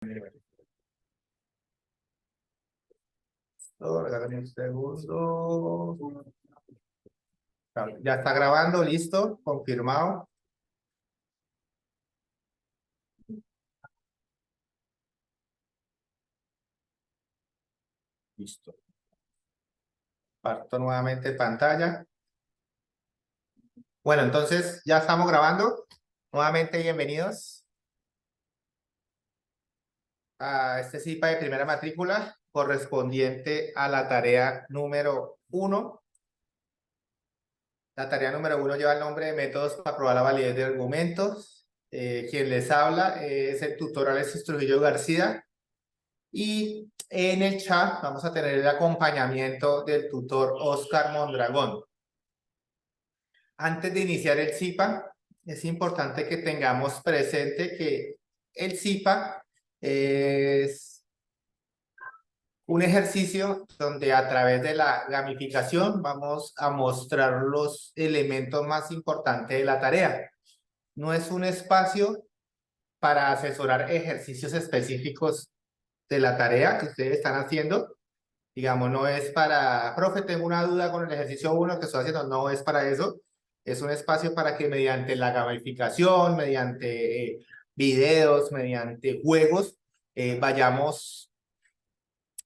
Regálame un segundo. Ya está grabando, listo, confirmado. Listo. Parto nuevamente pantalla. Bueno, entonces ya estamos grabando. Nuevamente bienvenidos a este CIPA de primera matrícula correspondiente a la tarea número 1. La tarea número 1 lleva el nombre de métodos para probar la validez de argumentos. Quien les habla es el tutor Alexis Trujillo García. Y en el chat vamos a tener el acompañamiento del tutor Oscar Mondragón. Antes de iniciar el CIPA, es importante que tengamos presente que el CIPA es un ejercicio donde a través de la gamificación vamos a mostrar los elementos más importantes de la tarea. No es un espacio para asesorar ejercicios específicos de la tarea que ustedes están haciendo. Digamos, no es para, profe, tengo una duda con el ejercicio 1 que estoy haciendo, no es para eso. Es un espacio para que mediante la gamificación, mediante videos, mediante juegos, vayamos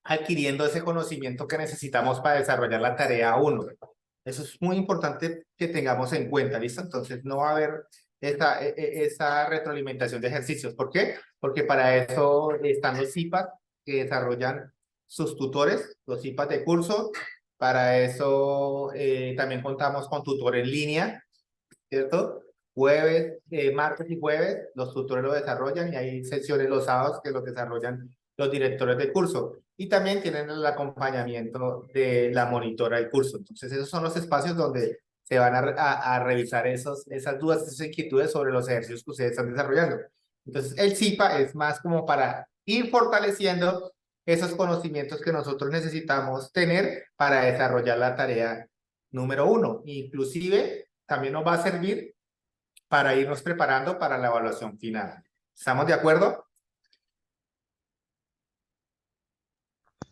adquiriendo ese conocimiento que necesitamos para desarrollar la tarea 1. Eso es muy importante que tengamos en cuenta, ¿listo? Entonces no va a haber esa retroalimentación de ejercicios. ¿Por qué? Porque para eso están los CIPAs que desarrollan sus tutores, los CIPAs de curso. Para eso también contamos con tutor en línea, ¿cierto? Jueves, martes y jueves, los tutores lo desarrollan y hay sesiones los sábados que lo desarrollan los directores de curso. Y también tienen el acompañamiento de la monitora del curso. Entonces, esos son los espacios donde se van a revisar esas dudas, esas inquietudes sobre los ejercicios que ustedes están desarrollando. Entonces, el CIPA es más como para ir fortaleciendo esos conocimientos que nosotros necesitamos tener para desarrollar la tarea número 1. Inclusive, también nos va a servir para irnos preparando para la evaluación final. ¿Estamos de acuerdo?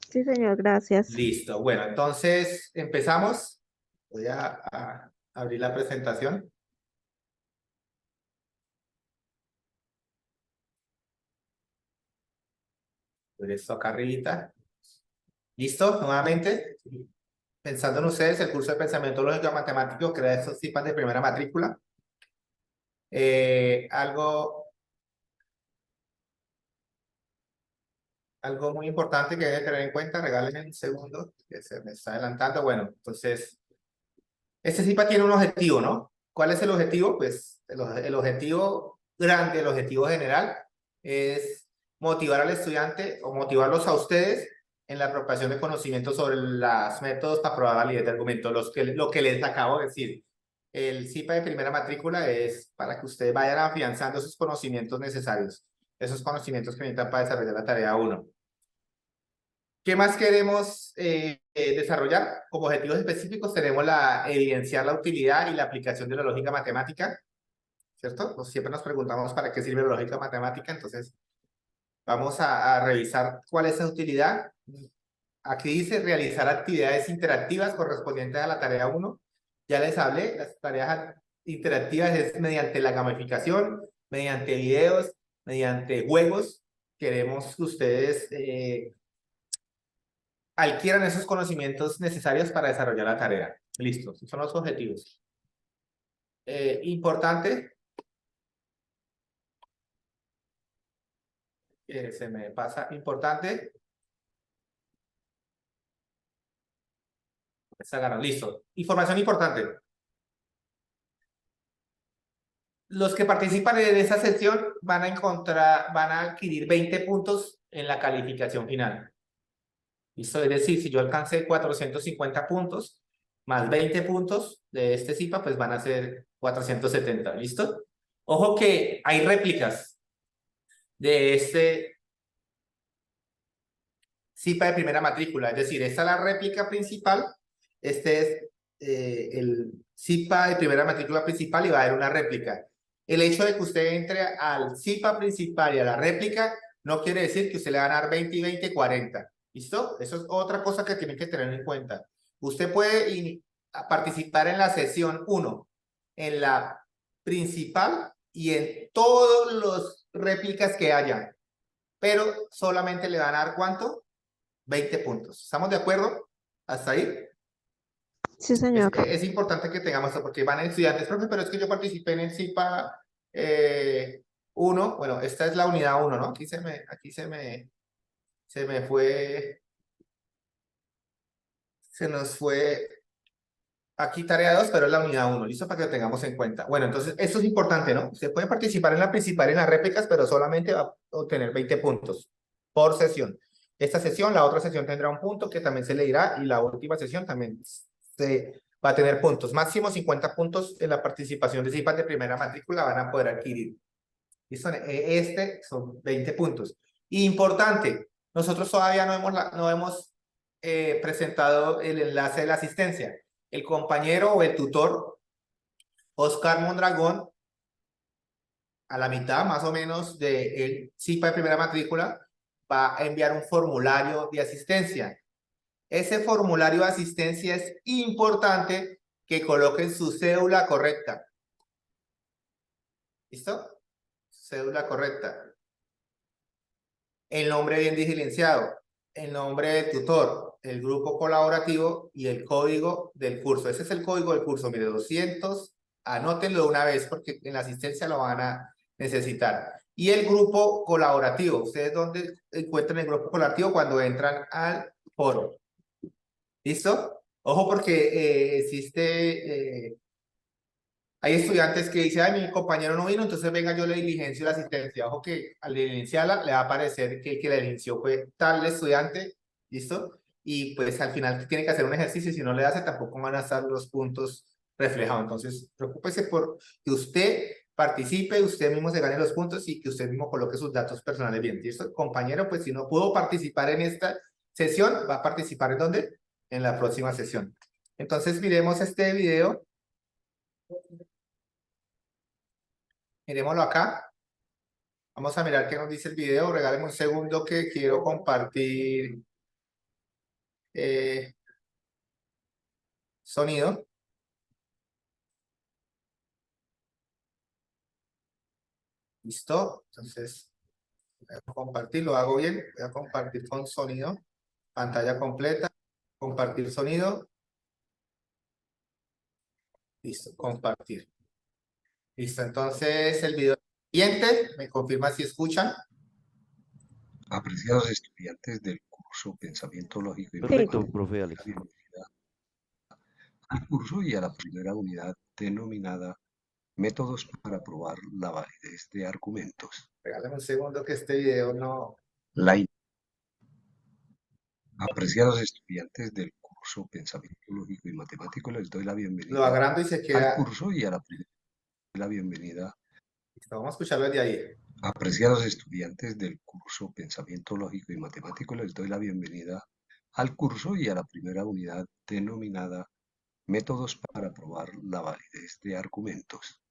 Sí, señor, gracias. Listo. Bueno, entonces empezamos. Voy a abrir la presentación. Esto acá arribita. ¿Listo? Nuevamente. Pensando en ustedes, el curso de Pensamiento Lógico Matemático crea estos tipos de primera matrícula. Algo muy importante que deben tener en cuenta, regálenme un segundo, que se me está adelantando. Bueno, entonces, este CIPA tiene un objetivo, ¿no? ¿Cuál es el objetivo? Pues el objetivo grande, el objetivo general, es motivar al estudiante o motivarlos a ustedes en la apropiación de conocimientos sobre los métodos para probar validez de argumentos, lo que les acabo de decir. El CIPA de primera matrícula es para que ustedes vayan afianzando sus conocimientos necesarios, esos conocimientos que necesitan para desarrollar la tarea 1. ¿Qué más queremos desarrollar? Como objetivos específicos tenemos evidenciar la utilidad y la aplicación de la lógica matemática, ¿cierto? Pues siempre nos preguntamos para qué sirve la lógica matemática, entonces vamos a revisar cuál es esa utilidad. Aquí dice realizar actividades interactivas correspondientes a la tarea 1. Ya les hablé, las tareas interactivas es mediante la gamificación, mediante videos, mediante juegos. Queremos que ustedes adquieran esos conocimientos necesarios para desarrollar la tarea. Listo, esos son los objetivos. Importante, se me pasa, importante. Listo. Información importante. Los que participan en esa sesión van a adquirir 20 puntos en la calificación final. ¿Listo? Es decir, si yo alcancé 450 puntos, más 20 puntos de este CIPA, pues van a ser 470. ¿Listo? Ojo que hay réplicas de este CIPA de primera matrícula. Es decir, esta es la réplica principal. Este es el CIPA de primera matrícula principal y va a haber una réplica. El hecho de que usted entre al CIPA principal y a la réplica no quiere decir que usted le va a dar 20 y 20, 40. ¿Listo? Eso es otra cosa que tienen que tener en cuenta. Usted puede participar en la sesión 1, en la principal y en todas las réplicas que haya, pero solamente le van a dar ¿cuánto? 20 puntos. ¿Estamos de acuerdo? ¿Hasta ahí? Sí, señor. Es importante que tengamos esto porque van estudiantes, profe, pero es que yo participé en el CIPA 1, bueno, esta es la unidad 1, ¿no? Aquí se me fue, se nos fue aquí tarea 2, pero es la unidad 1, ¿listo? Para que lo tengamos en cuenta. Bueno, entonces, esto es importante, ¿no? Usted puede participar en la principal, en las réplicas, pero solamente va a obtener 20 puntos por sesión. Esta sesión, la otra sesión tendrá un punto que también se le dirá y la última sesión también se va a tener puntos. Máximo 50 puntos en la participación de CIPAS de primera matrícula van a poder adquirir. ¿Listo? Este son 20 puntos. Importante, nosotros todavía no hemos presentado el enlace de la asistencia. El compañero o el tutor, Oscar Mondragón, a la mitad más o menos del CIPA de primera matrícula, va a enviar un formulario de asistencia. Ese formulario de asistencia es importante que coloquen su cédula correcta. ¿Listo? Cédula correcta. El nombre bien diligenciado, el nombre del tutor, el grupo colaborativo y el código del curso. Ese es el código del curso, mire, 200, anótenlo de una vez porque en la asistencia lo van a necesitar. Y el grupo colaborativo, ¿ustedes dónde encuentran el grupo colaborativo? Cuando entran al foro. ¿Listo? Ojo porque existe... hay estudiantes que dicen, ay, mi compañero no vino, entonces venga, yo le diligencio la asistencia. Ojo que al diligenciarla le va a aparecer que el que la diligenció fue tal estudiante, ¿listo? Y pues al final tiene que hacer un ejercicio y si no le hace tampoco van a estar los puntos reflejados. Entonces, preocúpese por que usted participe, usted mismo se gane los puntos y que usted mismo coloque sus datos personales bien, ¿listo? Compañero, pues si no pudo participar en esta sesión, va a participar ¿en dónde? En la próxima sesión. Entonces, miremos este video. Miremoslo acá. Vamos a mirar qué nos dice el video. Regáleme un segundo que quiero compartir sonido. ¿Listo? Entonces, voy a compartir, lo hago bien. Voy a compartir con sonido. Pantalla completa. Compartir sonido. Listo, compartir. Listo, entonces el video siguiente. ¿Me confirma si escuchan? Apreciados estudiantes del curso Pensamiento Lógico y Perfecto, Matemático, profe Alex. bienvenida al curso y a la primera unidad denominada Métodos para probar la validez de argumentos. Regálame un segundo que este video no... Apreciados estudiantes del curso Pensamiento Lógico y Matemático, les doy la Lo bienvenida agrando y se al queda... curso y a la primera bienvenida. Listo, vamos a escucharlo desde ahí. Apreciados estudiantes del curso Pensamiento Lógico y Matemático, les doy la bienvenida al curso y a la primera unidad denominada Métodos para probar la validez de argumentos.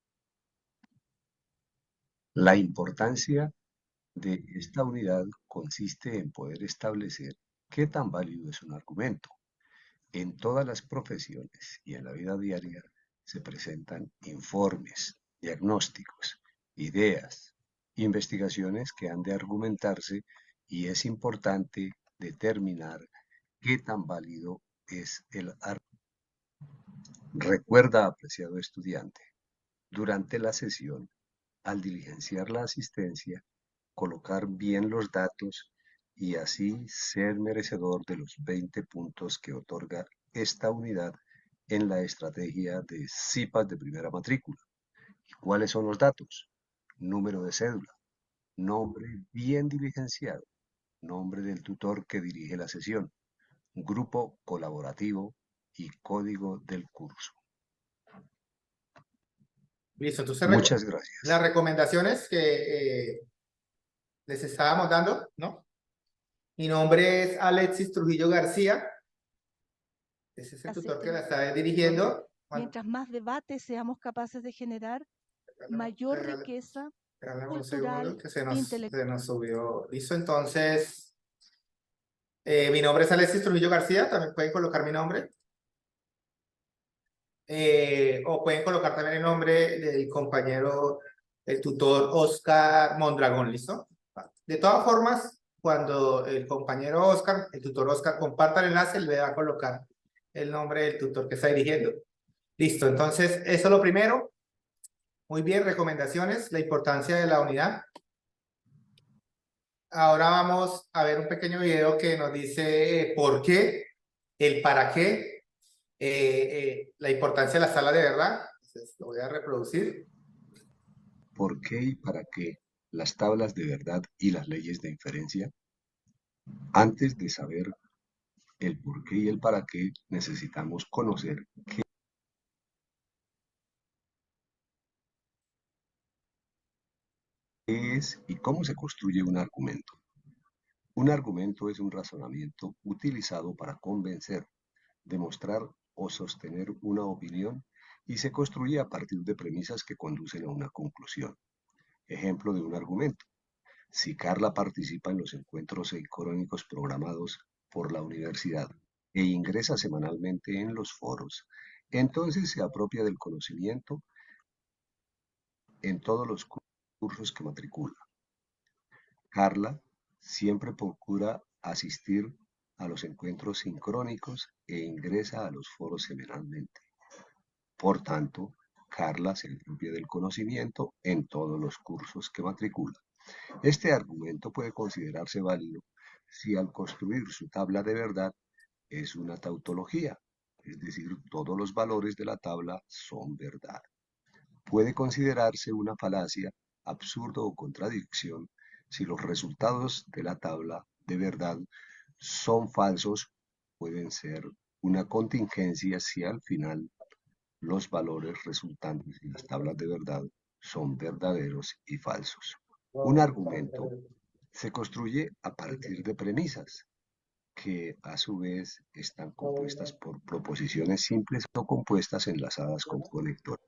La importancia de esta unidad consiste en poder establecer qué tan válido es un argumento. En todas las profesiones y en la vida diaria se presentan informes, diagnósticos, ideas, investigaciones que han de argumentarse y es importante determinar qué tan válido es el argumento. Recuerda, apreciado estudiante, durante la sesión, al diligenciar la asistencia, colocar bien los datos y así ser merecedor de los 20 puntos que otorga esta unidad en la estrategia de CIPAS de primera matrícula. ¿Y cuáles son los datos? Número de cédula, nombre bien diligenciado, nombre del tutor que dirige la sesión, grupo colaborativo y código del curso. Listo, entonces Muchas gracias. las recomendaciones que les estábamos dando, ¿no? Mi nombre es Alexis Trujillo García. Ese es el tutor que la está dirigiendo. Mientras más debates seamos capaces de generar, mayor riqueza Espérame un cultural, segundo que se intelectual. nos subió. Listo, entonces, mi nombre es Alexis Trujillo García, también pueden colocar mi nombre. O pueden colocar también el nombre del compañero, el tutor Oscar Mondragón, ¿listo? De todas formas, cuando el compañero Oscar, el tutor Oscar, comparta el enlace, le va a colocar el nombre del tutor que está dirigiendo. Listo, entonces, eso es lo primero. Muy bien, recomendaciones, la importancia de la unidad. Ahora vamos a ver un pequeño video que nos dice por qué, el para qué, la importancia de la sala de verdad. Entonces, lo voy a reproducir. ¿Por qué y para qué las tablas de verdad y las leyes de inferencia? Antes de saber el por qué y el para qué, necesitamos conocer qué es y cómo se construye un argumento. Un argumento es un razonamiento utilizado para convencer, demostrar o sostener una opinión y se construye a partir de premisas que conducen a una conclusión. Ejemplo de un argumento. Si Carla participa en los encuentros sincrónicos programados por la universidad e ingresa semanalmente en los foros, entonces se apropia del conocimiento en todos los cursos que matricula. Carla siempre procura asistir a los encuentros sincrónicos e ingresa a los foros semanalmente. Por tanto, Carla se apropia del conocimiento en todos los cursos que matricula. Este argumento puede considerarse válido si al construir su tabla de verdad es una tautología, es decir, todos los valores de la tabla son verdad. Puede considerarse una falacia, absurdo o contradicción si los resultados de la tabla de verdad son falsos, pueden ser una contingencia si al final los valores resultantes de las tablas de verdad son verdaderos y falsos. Un argumento se construye a partir de premisas que a su vez están compuestas por proposiciones simples o compuestas enlazadas con conectores.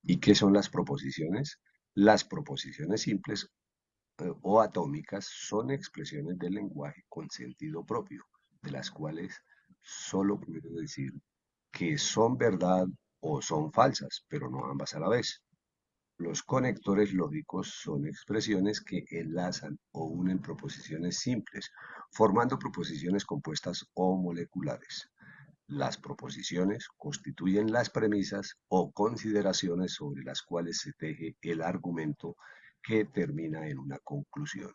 ¿Y qué son las proposiciones? Las proposiciones simples o atómicas son expresiones del lenguaje con sentido propio, de las cuales solo puedo decir que son verdad o son falsas, pero no ambas a la vez. Los conectores lógicos son expresiones que enlazan o unen proposiciones simples, formando proposiciones compuestas o moleculares. Las proposiciones constituyen las premisas o consideraciones sobre las cuales se teje el argumento que termina en una conclusión,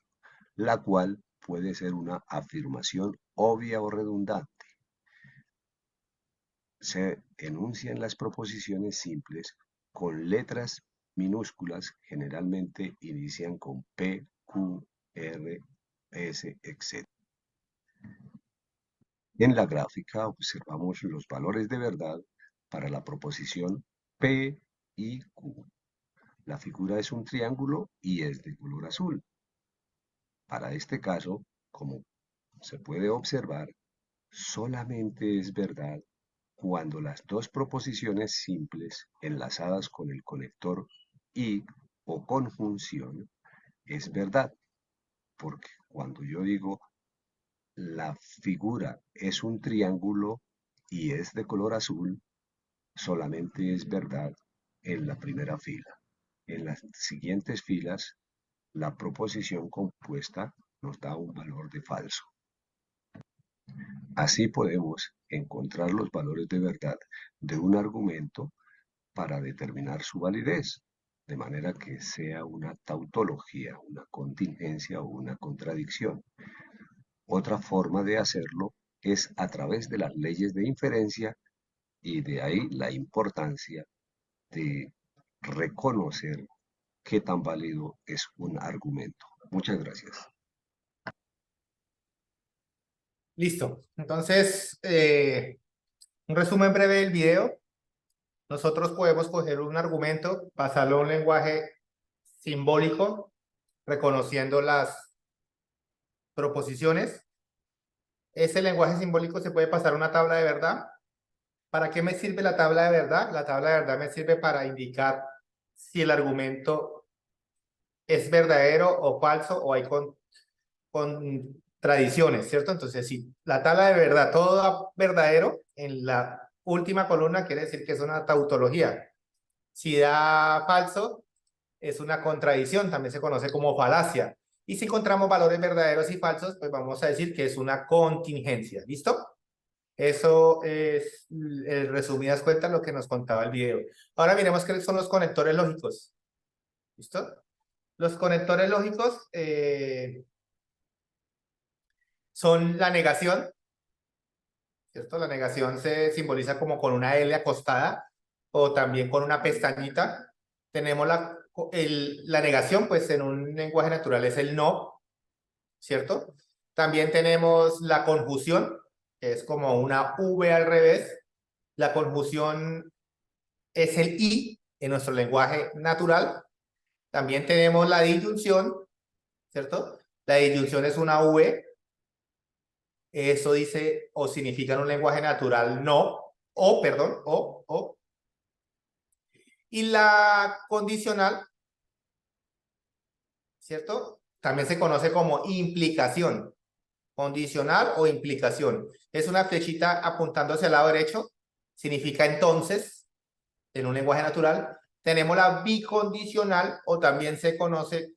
la cual puede ser una afirmación obvia o redundante. Se enuncian las proposiciones simples con letras minúsculas, generalmente inician con P, Q, R, S, etc. En la gráfica observamos los valores de verdad para la proposición P y Q. La figura es un triángulo y es de color azul. Para este caso, como se puede observar, solamente es verdad cuando las dos proposiciones simples enlazadas con el conector y o conjunción es verdad, porque cuando yo digo la figura es un triángulo y es de color azul, solamente es verdad en la primera fila. En las siguientes filas, la proposición compuesta nos da un valor de falso. Así podemos encontrar los valores de verdad de un argumento para determinar su validez, de manera que sea una tautología, una contingencia o una contradicción. Otra forma de hacerlo es a través de las leyes de inferencia y de ahí la importancia de reconocer qué tan válido es un argumento. Muchas gracias. Listo. Entonces, un resumen breve del video. Nosotros podemos coger un argumento, pasarlo a un lenguaje simbólico, reconociendo las proposiciones. Ese lenguaje simbólico se puede pasar a una tabla de verdad. ¿Para qué me sirve la tabla de verdad? La tabla de verdad me sirve para indicar si el argumento es verdadero o falso o hay contradicciones, ¿cierto? Entonces, si la tabla de verdad, todo da verdadero, en la última columna quiere decir que es una tautología. Si da falso, es una contradicción, también se conoce como falacia. Y si encontramos valores verdaderos y falsos, pues vamos a decir que es una contingencia. ¿Listo? Eso es, resumidas cuentas, lo que nos contaba el video. Ahora miremos qué son los conectores lógicos. ¿Listo? Los conectores lógicos son la negación, ¿cierto? La negación se simboliza como con una L acostada o también con una pestañita. Tenemos la negación, pues en un lenguaje natural es el no, ¿cierto? También tenemos la conjunción, que es como una V al revés. La conjunción es el I en nuestro lenguaje natural. También tenemos la disyunción, ¿cierto? La disyunción es una V. Eso dice o significa en un lenguaje natural no, o, perdón, o. Y la condicional, ¿cierto? También se conoce como implicación. Condicional o implicación. Es una flechita apuntando hacia el lado derecho. Significa entonces, en un lenguaje natural. Tenemos la bicondicional o también se conoce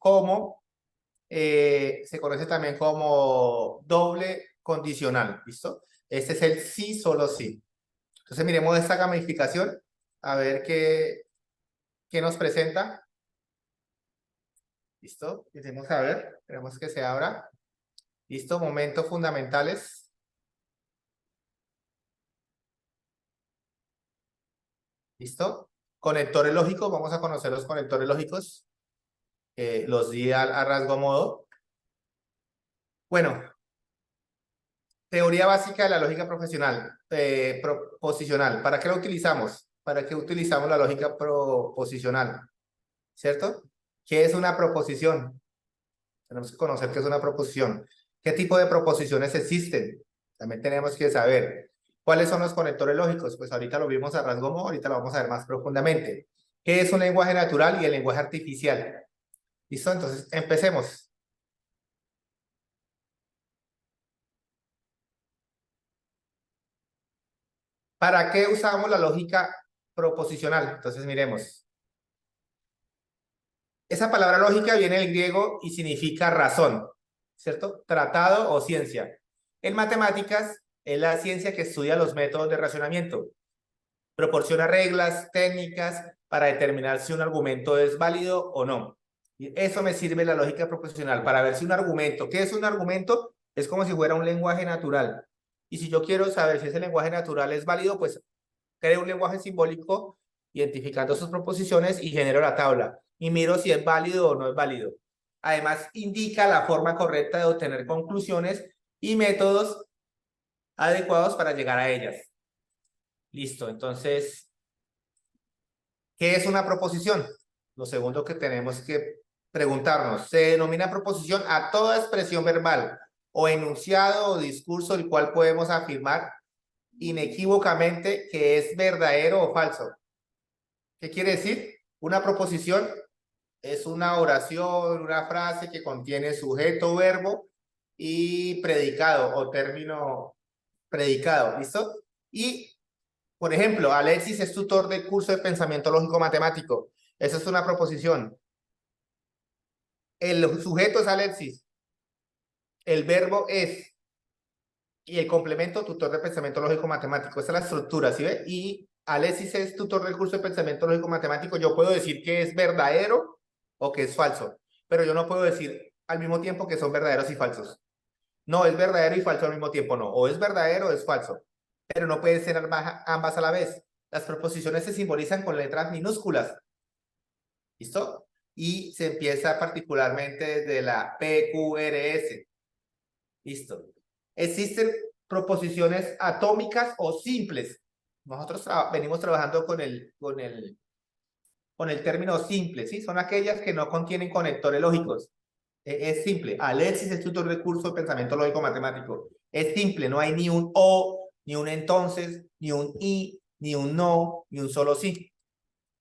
también como doble condicional. ¿Listo? Este es el sí, solo sí. Entonces miremos esta gamificación. A ver qué nos presenta. ¿Listo? Queremos a ver. Esperemos que se abra. ¿Listo? Momentos fundamentales. ¿Listo? Conectores lógicos. Vamos a conocer los conectores lógicos. Los di a rasgo modo. Bueno, teoría básica de la lógica proposicional. ¿Para qué la utilizamos? ¿Para qué utilizamos la lógica proposicional? ¿Cierto? ¿Qué es una proposición? Tenemos que conocer qué es una proposición. ¿Qué tipo de proposiciones existen? También tenemos que saber. ¿Cuáles son los conectores lógicos? Pues ahorita lo vimos a rasgo modo, ahorita lo vamos a ver más profundamente. ¿Qué es un lenguaje natural y el lenguaje artificial? ¿Listo? Entonces, empecemos. ¿Para qué usamos la lógica proposicional? Entonces, miremos. Esa palabra lógica viene del griego y significa razón, ¿cierto? Tratado o ciencia. En matemáticas es la ciencia que estudia los métodos de razonamiento. Proporciona reglas, técnicas para determinar si un argumento es válido o no. Y eso me sirve la lógica proposicional para ver si un argumento, ¿qué es un argumento? Es como si fuera un lenguaje natural. Y si yo quiero saber si ese lenguaje natural es válido, pues creo un lenguaje simbólico identificando sus proposiciones y genero la tabla. Y miro si es válido o no es válido. Además, indica la forma correcta de obtener conclusiones y métodos adecuados para llegar a ellas. Listo, entonces, ¿qué es una proposición? Lo segundo que tenemos que preguntarnos. Se denomina proposición a toda expresión verbal o enunciado o discurso el cual podemos afirmar inequívocamente que es verdadero o falso. ¿Qué quiere decir? Una proposición es una oración, una frase que contiene sujeto, verbo y predicado o término predicado. ¿Listo? Y por ejemplo, Alexis es tutor del curso de pensamiento lógico matemático. Eso es una proposición. El sujeto es Alexis. El verbo es. Y el complemento, tutor de pensamiento lógico matemático. Esa es la estructura, ¿sí ve? Y Alexis es tutor del curso de pensamiento lógico matemático. Yo puedo decir que es verdadero o que es falso. Pero yo no puedo decir al mismo tiempo que son verdaderos y falsos. No, es verdadero y falso al mismo tiempo, no. O es verdadero o es falso. Pero no pueden ser ambas a la vez. Las proposiciones se simbolizan con letras minúsculas. ¿Listo? Y se empieza particularmente desde la PQRS. ¿Listo? Existen proposiciones atómicas o simples. Nosotros venimos trabajando con el término simple, ¿sí? Son aquellas que no contienen conectores lógicos. Es simple. Alexis es tutor de curso de pensamiento lógico matemático. Es simple, no hay ni un o, ni un entonces, ni un y, ni un no, ni un solo sí.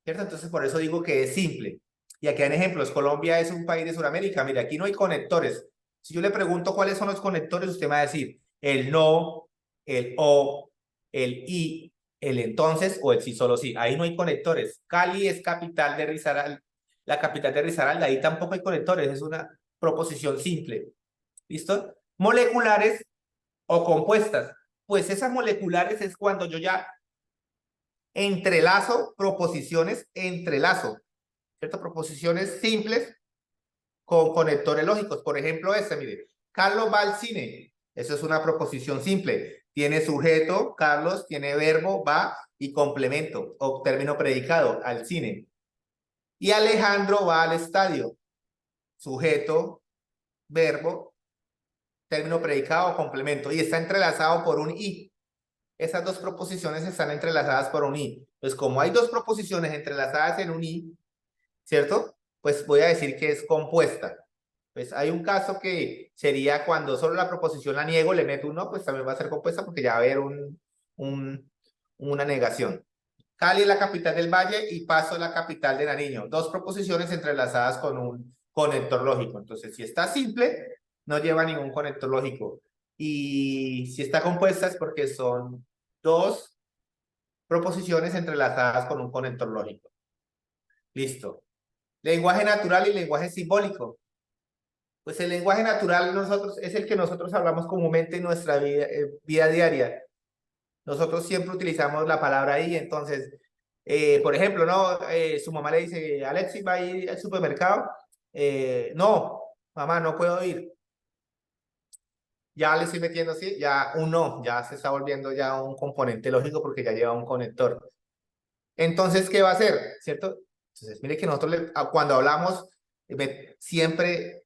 ¿Cierto? Entonces por eso digo que es simple. Y aquí hay ejemplos. Colombia es un país de Sudamérica. Mire, aquí no hay conectores. Si yo le pregunto cuáles son los conectores, usted me va a decir el no, el o, el y, el entonces o el sí, solo sí. Ahí no hay conectores. Cali es capital de Risaralda. La capital de Risaralda. Ahí tampoco hay conectores. Es una proposición simple. ¿Listo? Moleculares o compuestas. Pues esas moleculares es cuando yo ya entrelazo proposiciones, ¿cierto? Proposiciones simples con conectores lógicos. Por ejemplo, mire, Carlos va al cine. Eso es una proposición simple. Tiene sujeto, Carlos, tiene verbo, va, y complemento o término predicado, al cine. Y Alejandro va al estadio. Sujeto, verbo, término predicado o complemento. Y está entrelazado por un y. Esas dos proposiciones están entrelazadas por un i. Pues como hay dos proposiciones entrelazadas en un i, ¿cierto? Pues voy a decir que es compuesta. Pues hay un caso que sería cuando solo la proposición la niego, le meto un no, pues también va a ser compuesta porque ya va a haber una negación. Cali es la capital del Valle y Pasto es la capital de Nariño. Dos proposiciones entrelazadas con un conector lógico. Entonces, si está simple, no lleva ningún conector lógico. Y si está compuesta es porque son dos proposiciones entrelazadas con un conector lógico. Listo. Lenguaje natural y lenguaje simbólico. Pues el lenguaje natural es el que nosotros hablamos comúnmente en nuestra vida diaria. Nosotros siempre utilizamos la palabra ahí, entonces, por ejemplo, ¿no? Su mamá le dice, Alexis, ¿va a ir al supermercado? No, mamá, no puedo ir. Ya le estoy metiendo así, ya un no, ya se está volviendo ya un componente lógico porque ya lleva un conector. Entonces, ¿qué va a hacer? ¿Cierto? Entonces, mire que nosotros cuando hablamos, siempre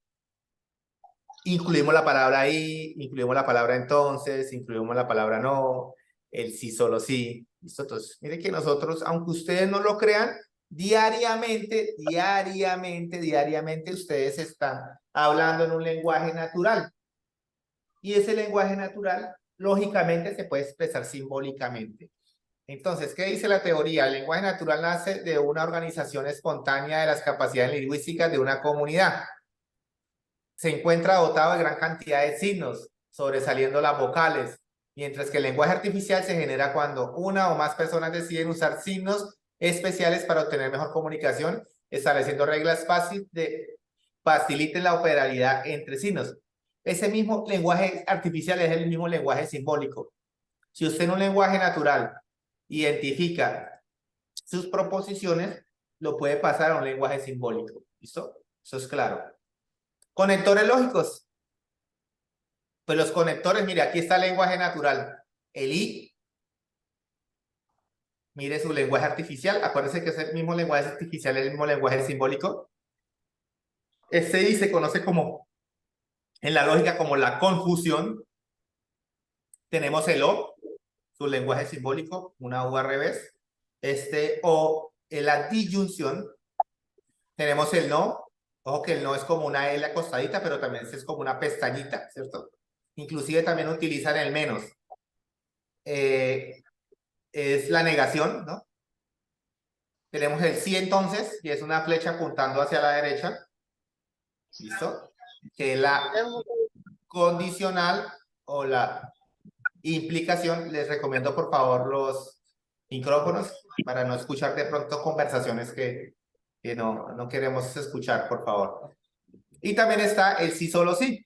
incluimos la palabra ahí, incluimos la palabra entonces, incluimos la palabra no, el sí, solo sí. ¿Listo? Entonces, mire que nosotros, aunque ustedes no lo crean, diariamente, ustedes están hablando en un lenguaje natural. Y ese lenguaje natural, lógicamente, se puede expresar simbólicamente. Entonces, ¿qué dice la teoría? El lenguaje natural nace de una organización espontánea de las capacidades lingüísticas de una comunidad. Se encuentra dotado de gran cantidad de signos, sobresaliendo las vocales, mientras que el lenguaje artificial se genera cuando una o más personas deciden usar signos especiales para obtener mejor comunicación, estableciendo reglas faciliten la operabilidad entre signos. Ese mismo lenguaje artificial es el mismo lenguaje simbólico. Si usted en un lenguaje natural identifica sus proposiciones, lo puede pasar a un lenguaje simbólico. ¿Listo? Eso es claro. Conectores lógicos. Pues los conectores, mire, aquí está el lenguaje natural. El I, mire su lenguaje artificial. Acuérdense que es el mismo lenguaje artificial, el mismo lenguaje simbólico. Este I se conoce como, en la lógica, como la confusión. Tenemos el O, su lenguaje simbólico, una U al revés. O, la disyunción. Tenemos el no. Ojo que el no es como una L acostadita, pero también es como una pestañita, ¿cierto? Inclusive también utilizan el menos. Es la negación, ¿no? Tenemos el sí entonces, y es una flecha apuntando hacia la derecha. ¿Listo? Que es la condicional o la implicación. Les recomiendo por favor los micrófonos para no escuchar de pronto conversaciones que no queremos escuchar, por favor. Y también está el sí solo sí,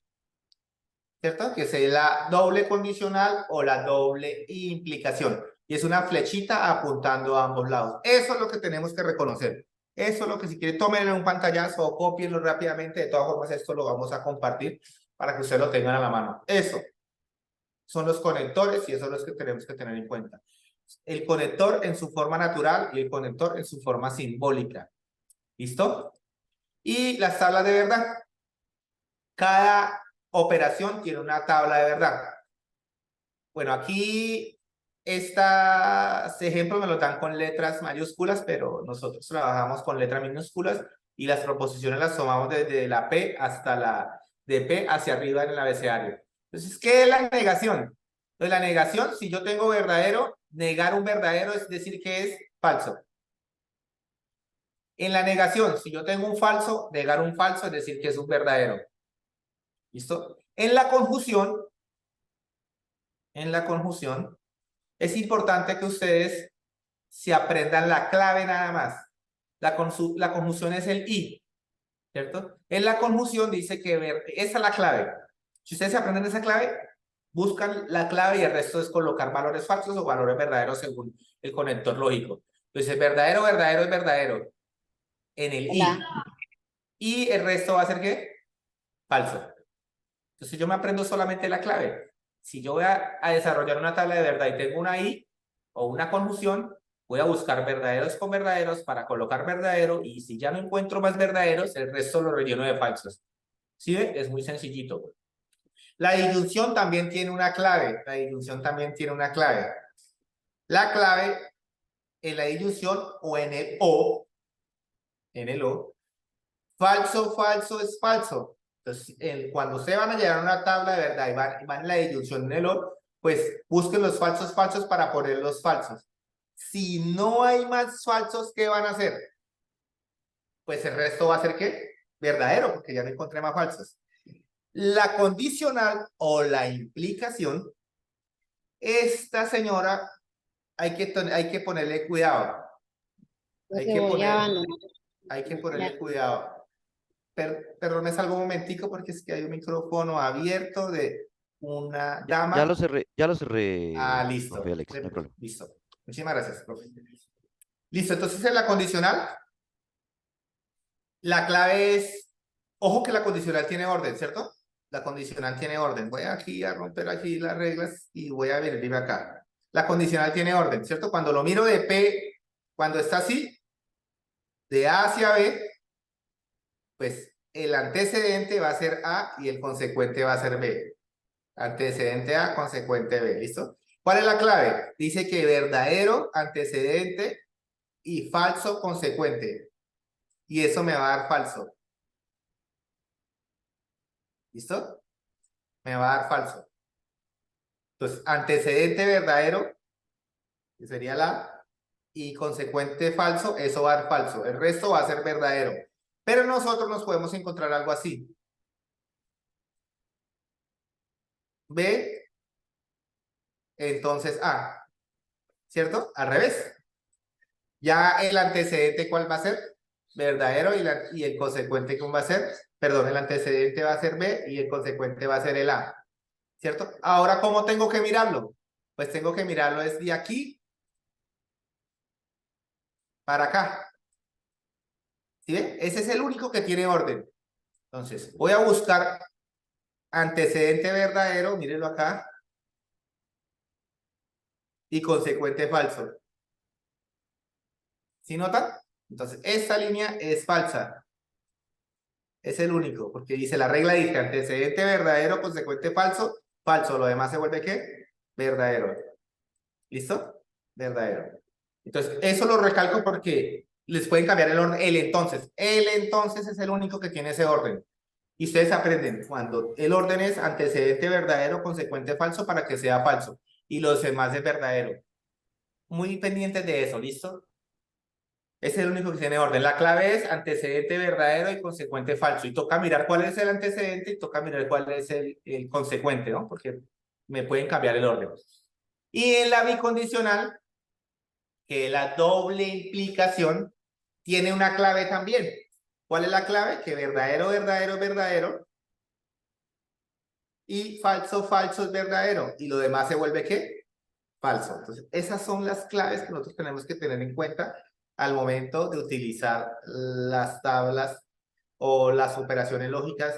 ¿cierto? Que es la doble condicional o la doble implicación. Y es una flechita apuntando a ambos lados. Eso es lo que tenemos que reconocer. Eso es lo que, si quiere, tómenlo en un pantallazo o cópienlo rápidamente. De todas formas, esto lo vamos a compartir para que ustedes lo tengan a la mano. Eso son los conectores y eso es lo que tenemos que tener en cuenta. El conector en su forma natural y el conector en su forma simbólica. ¿Listo? Y las tablas de verdad. Cada operación tiene una tabla de verdad. Bueno, aquí este ejemplo me lo dan con letras mayúsculas, pero nosotros trabajamos con letras minúsculas y las proposiciones las tomamos desde la P hasta de P hacia arriba en el abecedario. Entonces, ¿qué es la negación? Pues la negación, si yo tengo verdadero, negar un verdadero es decir que es falso. En la negación, si yo tengo un falso, negar un falso es decir que es un verdadero. ¿Listo? En la conjunción, es importante que ustedes se aprendan la clave nada más. La conjunción es el y, ¿cierto? En la conjunción dice que esa es la clave. Si ustedes se aprenden esa clave, buscan la clave y el resto es colocar valores falsos o valores verdaderos según el conector lógico. Entonces, verdadero, verdadero es verdadero en el y. Y el resto va a ser ¿qué? Falso. Entonces, yo me aprendo solamente la clave. Si yo voy a desarrollar una tabla de verdad y tengo una i o una conjunción, voy a buscar verdaderos con verdaderos para colocar verdadero y si ya no encuentro más verdaderos, el resto lo relleno de falsos. ¿Sí ve? Es muy sencillito. La disyunción también tiene una clave. La disyunción también tiene una clave. La clave en la disyunción o en el o, falso, falso es falso. Entonces, cuando ustedes van a llegar a una tabla de verdad y van en la disyunción en el o, pues busquen los falsos falsos para poner los falsos. Si no hay más falsos, ¿qué van a hacer? Pues el resto va a ser ¿qué? Verdadero, porque ya no encontré más falsos. La condicional o la implicación, esta señora hay que ponerle cuidado. Hay que ponerle cuidado. Perdón, me salgo un momentico porque es que hay un micrófono abierto de una Ya dama. ya lo cerré, Listo. profe Alex, no hay problema. Listo. Muchísimas gracias, profe. Listo, entonces en la condicional, la clave es, ojo que la condicional tiene orden, ¿cierto? La condicional tiene orden. Voy aquí a romper aquí las reglas y voy a venir acá. La condicional tiene orden, ¿cierto? Cuando lo miro de P, cuando está así, de A hacia B, pues el antecedente va a ser A y el consecuente va a ser B. Antecedente A, consecuente B, ¿listo? ¿Cuál es la clave? Dice que verdadero, antecedente y falso, consecuente. Y eso me va a dar falso. ¿Listo? Me va a dar falso. Entonces, antecedente verdadero, que sería la, y consecuente falso, eso va a dar falso. El resto va a ser verdadero. Pero nosotros nos podemos encontrar algo así. B, entonces A. ¿Cierto? Al revés. Ya el antecedente, ¿cuál va a ser? Verdadero y el consecuente, ¿cómo va a ser? Perdón, el antecedente va a ser B y el consecuente va a ser el A. ¿Cierto? Ahora, ¿cómo tengo que mirarlo? Pues tengo que mirarlo desde aquí para acá. ¿Sí ven? Ese es el único que tiene orden. Entonces, voy a buscar antecedente verdadero, mírenlo acá, y consecuente falso. ¿Sí notan? Entonces, esta línea es falsa. Es el único, porque dice, la regla dice antecedente verdadero, consecuente falso, falso. Lo demás se vuelve ¿qué? Verdadero. ¿Listo? Verdadero. Entonces, eso lo recalco porque les pueden cambiar el orden. El entonces es el único que tiene ese orden. Y ustedes aprenden cuando el orden es antecedente verdadero, consecuente falso para que sea falso. Y los demás es verdadero. Muy pendientes de eso, ¿listo? Es el único que tiene orden. La clave es antecedente verdadero y consecuente falso. Y toca mirar cuál es el antecedente y toca mirar cuál es el consecuente, ¿no? Porque me pueden cambiar el orden. Y en la bicondicional, que la doble implicación, tiene una clave también. ¿Cuál es la clave? Que verdadero, verdadero, verdadero. Y falso, falso es verdadero. Y lo demás se vuelve ¿qué? Falso. Entonces, esas son las claves que nosotros tenemos que tener en cuenta al momento de utilizar las tablas o las operaciones lógicas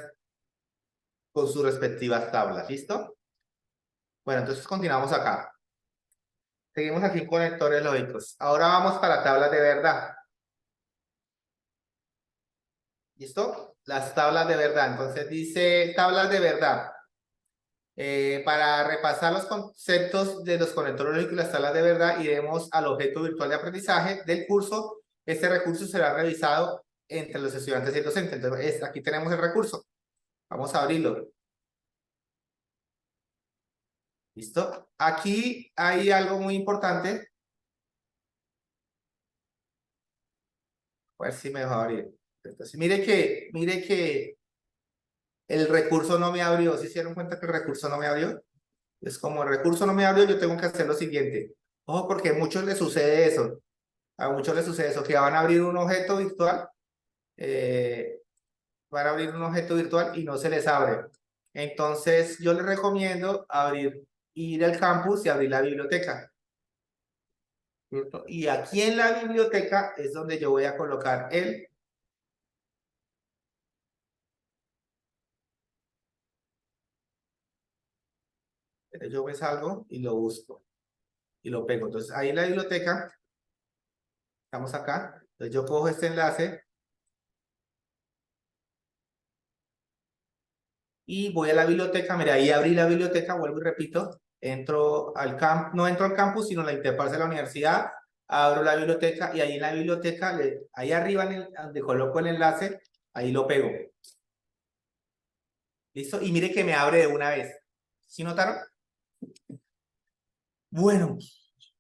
con sus respectivas tablas. ¿Listo? Bueno, entonces continuamos acá. Seguimos aquí en conectores lógicos. Ahora vamos para tablas de verdad. ¿Listo? Las tablas de verdad. Entonces dice tablas de verdad. Para repasar los conceptos de los conectores lógicos y las tablas de verdad, iremos al objeto virtual de aprendizaje del curso. Este recurso será revisado entre los estudiantes y el docente. Entonces, aquí tenemos el recurso. Vamos a abrirlo. ¿Listo? Aquí hay algo muy importante. ver si me va a abrir. Entonces, mire que el recurso no me abrió. ¿Se hicieron cuenta que el recurso no me abrió? Es como el recurso no me abrió, yo tengo que hacer lo siguiente. Ojo, porque a muchos les sucede eso. A muchos les sucede eso, que van a abrir un objeto virtual. Van a abrir un objeto virtual y no se les abre. Entonces, yo les recomiendo ir al campus y abrir la biblioteca. ¿Cierto? Y aquí en la biblioteca es donde yo voy a colocar yo me salgo y lo busco y lo pego. Entonces, ahí en la biblioteca, estamos acá. Entonces, yo cojo este enlace y voy a la biblioteca. Mira, ahí abrí la biblioteca, vuelvo y repito. No entro al campus, sino a la interfaz de la universidad. Abro la biblioteca y ahí en la biblioteca, ahí arriba donde coloco el enlace, ahí lo pego. ¿Listo? Y mire que me abre de una vez. ¿Sí notaron? Bueno,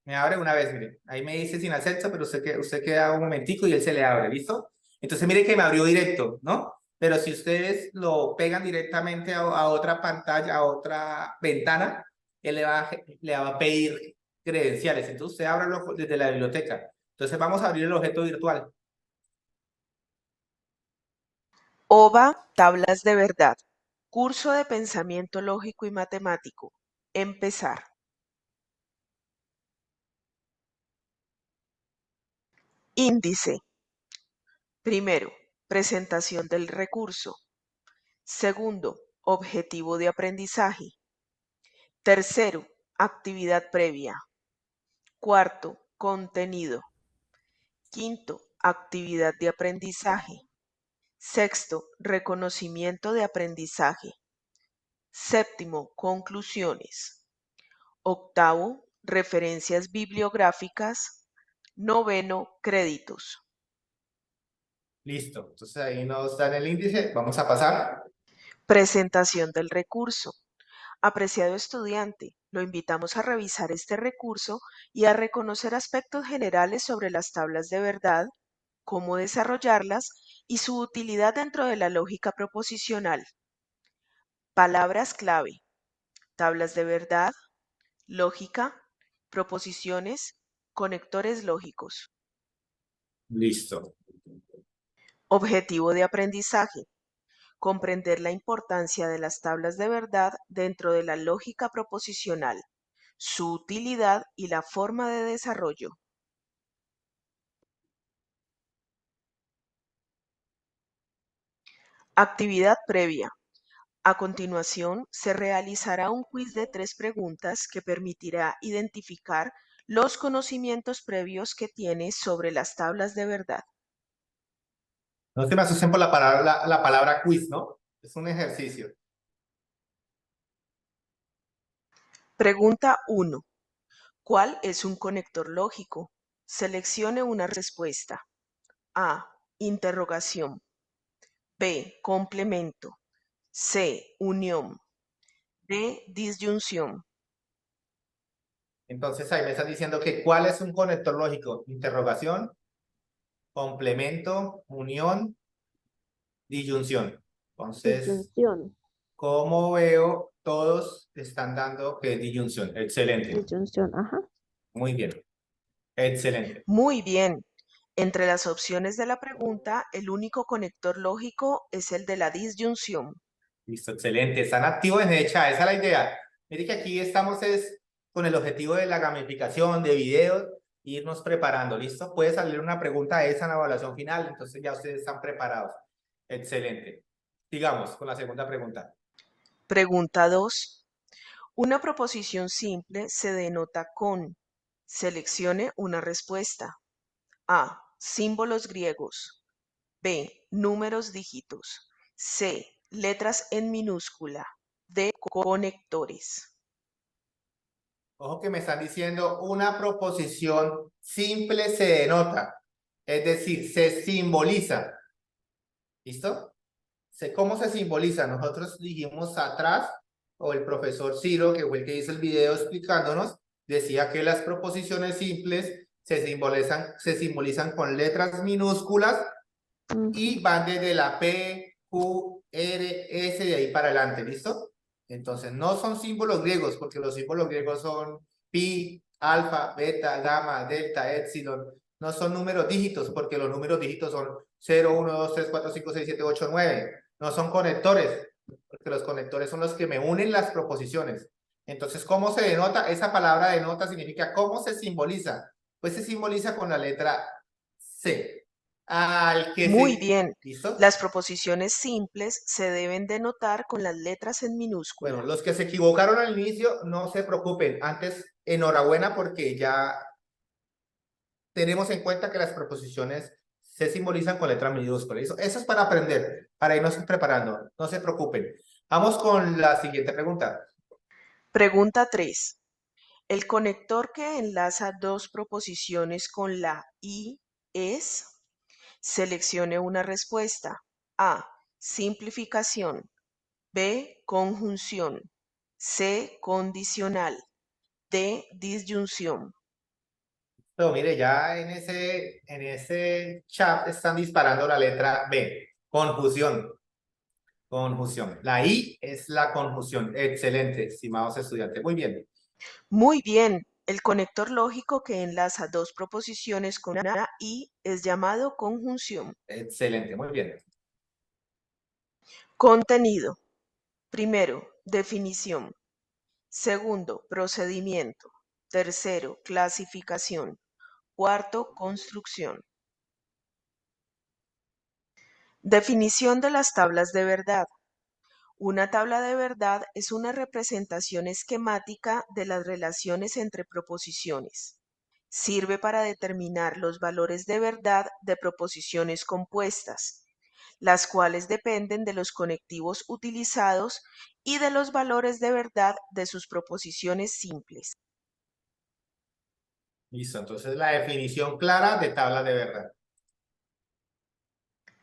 me abre una vez, mire. Ahí me dice sin acceso, pero usted queda un momentico y él se le abre, ¿listo? Entonces mire que me abrió directo, ¿no? Pero si ustedes lo pegan directamente a otra pantalla, a otra ventana, él le va a pedir credenciales. Entonces usted ábralo desde la biblioteca. Entonces vamos a abrir el objeto virtual. OVA, tablas de verdad. Curso de pensamiento lógico y matemático. Empezar. Índice. Primero, presentación del recurso. Segundo, objetivo de aprendizaje. Tercero, actividad previa. Cuarto, contenido. Quinto, actividad de aprendizaje. Sexto, reconocimiento de aprendizaje. Séptimo, conclusiones. Octavo, referencias bibliográficas. Noveno, créditos. Listo. Entonces ahí nos dan el índice. Vamos a pasar. Presentación del recurso. Apreciado estudiante, lo invitamos a revisar este recurso y a reconocer aspectos generales sobre las tablas de verdad, cómo desarrollarlas y su utilidad dentro de la lógica proposicional. Palabras clave: tablas de verdad, lógica, proposiciones, conectores lógicos. Listo. Objetivo de aprendizaje: comprender la importancia de las tablas de verdad dentro de la lógica proposicional, su utilidad y la forma de desarrollo. Actividad previa. A continuación, se realizará un quiz de 3 preguntas que permitirá identificar los conocimientos previos que tienes sobre las tablas de verdad. No se me asusten por la palabra quiz, ¿no? Es un ejercicio. Pregunta 1. ¿Cuál es un conector lógico? Seleccione una respuesta. A. Interrogación. B. Complemento. C. Unión. D. Disyunción. Entonces ahí me están diciendo que ¿cuál es un conector lógico? Interrogación, complemento, unión, disyunción. Entonces, Disyunción. como veo, todos están dando que disyunción. Excelente. Disyunción, ajá. Muy bien. Excelente. Muy bien. Entre las opciones de la pregunta, el único conector lógico es el de la disyunción. Listo, excelente. Están activos en hecha, esa es la idea. Mire que aquí estamos con el objetivo de la gamificación, de videos, irnos preparando. ¿Listo? Puede salir una pregunta de esa en la evaluación final, entonces ya ustedes están preparados. Excelente. Sigamos con la segunda pregunta. Pregunta 2. Una proposición simple se denota con. Seleccione una respuesta. A. Símbolos griegos. B. Números dígitos. C. Letras en minúscula. D. Conectores. Ojo que me están diciendo una proposición simple se denota, es decir, se simboliza. ¿Listo? ¿Cómo se simboliza? Nosotros dijimos atrás, o el profesor Ciro, que fue el que hizo el video explicándonos, decía que las proposiciones simples se simbolizan con letras minúsculas y van desde la P, Q, R, S de ahí para adelante, ¿listo? Entonces, no son símbolos griegos, porque los símbolos griegos son pi, alfa, beta, gamma, delta, epsilon. No son números dígitos, porque los números dígitos son 0, 1, 2, 3, 4, 5, 6, 7, 8, 9. No son conectores, porque los conectores son los que me unen las proposiciones. Entonces, ¿cómo se denota? Esa palabra denota significa ¿cómo se simboliza? Pues se simboliza con la letra C. Al que Muy se... bien. ¿Listo? Las proposiciones simples se deben denotar con las letras en minúscula. Bueno, los que se equivocaron al inicio, no se preocupen. Antes, enhorabuena porque ya tenemos en cuenta que las proposiciones se simbolizan con letra minúscula. Eso es para aprender, para irnos preparando. No se preocupen. Vamos con la siguiente pregunta. Pregunta 3. El conector que enlaza dos proposiciones con la I es... Seleccione una respuesta. A. Simplificación. B. Conjunción. C. Condicional. D. Disyunción. Pero mire, ya en ese chat están disparando la letra B. Conjunción. Conjunción. La I es la conjunción. Excelente, estimados estudiantes. Muy bien. Muy bien. El conector lógico que enlaza dos proposiciones con una I es llamado conjunción. Excelente, muy bien. Contenido. Primero, definición. Segundo, procedimiento. Tercero, clasificación. Cuarto, construcción. Definición de las tablas de verdad. Una tabla de verdad es una representación esquemática de las relaciones entre proposiciones. Sirve para determinar los valores de verdad de proposiciones compuestas, las cuales dependen de los conectivos utilizados y de los valores de verdad de sus proposiciones simples. Listo, entonces la definición clara de tabla de verdad.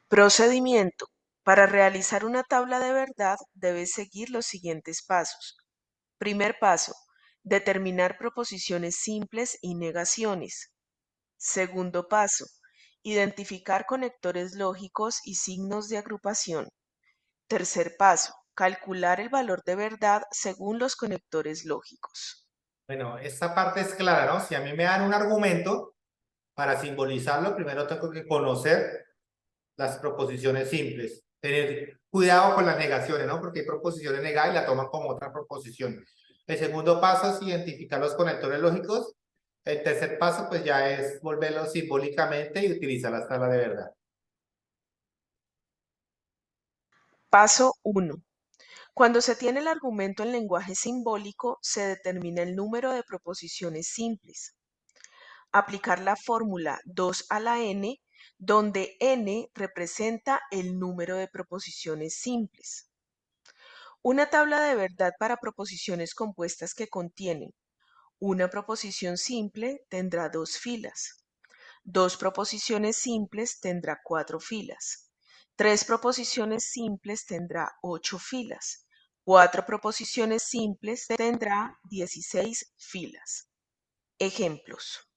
Procedimiento. Para realizar una tabla de verdad debes seguir los siguientes pasos. Primer paso. Determinar proposiciones simples y negaciones. Segundo paso. Identificar conectores lógicos y signos de agrupación. Tercer paso. Calcular el valor de verdad según los conectores lógicos. Bueno, esta parte es clara, ¿no? Si a mí me dan un argumento, para simbolizarlo, primero tengo que conocer las proposiciones simples. Tener cuidado con las negaciones, ¿no? Porque hay proposiciones negadas y la toman como otra proposición. El segundo paso es identificar los conectores lógicos. El tercer paso, pues ya es volverlo simbólicamente y utilizar las tablas de verdad. Paso 1. Cuando se tiene el argumento en lenguaje simbólico, se determina el número de proposiciones simples. Aplicar la fórmula 2 a la n, donde n representa el número de proposiciones simples. Una tabla de verdad para proposiciones compuestas que contienen una proposición simple tendrá 2 filas. 2 proposiciones simples tendrá 4 filas. 3 proposiciones simples tendrá 8 filas. 4 proposiciones simples tendrá 16 filas. Ejemplos.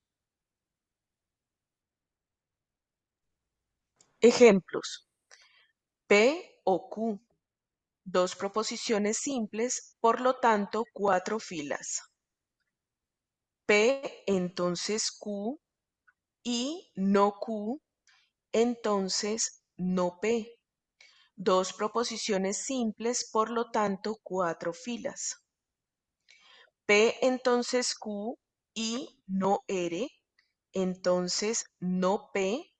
Ejemplos. P o Q. 2 proposiciones simples, por lo tanto 4 filas. P, entonces Q, y no Q, entonces no P. 2 proposiciones simples, por lo tanto 4 filas. P, entonces Q, y no R, entonces no P.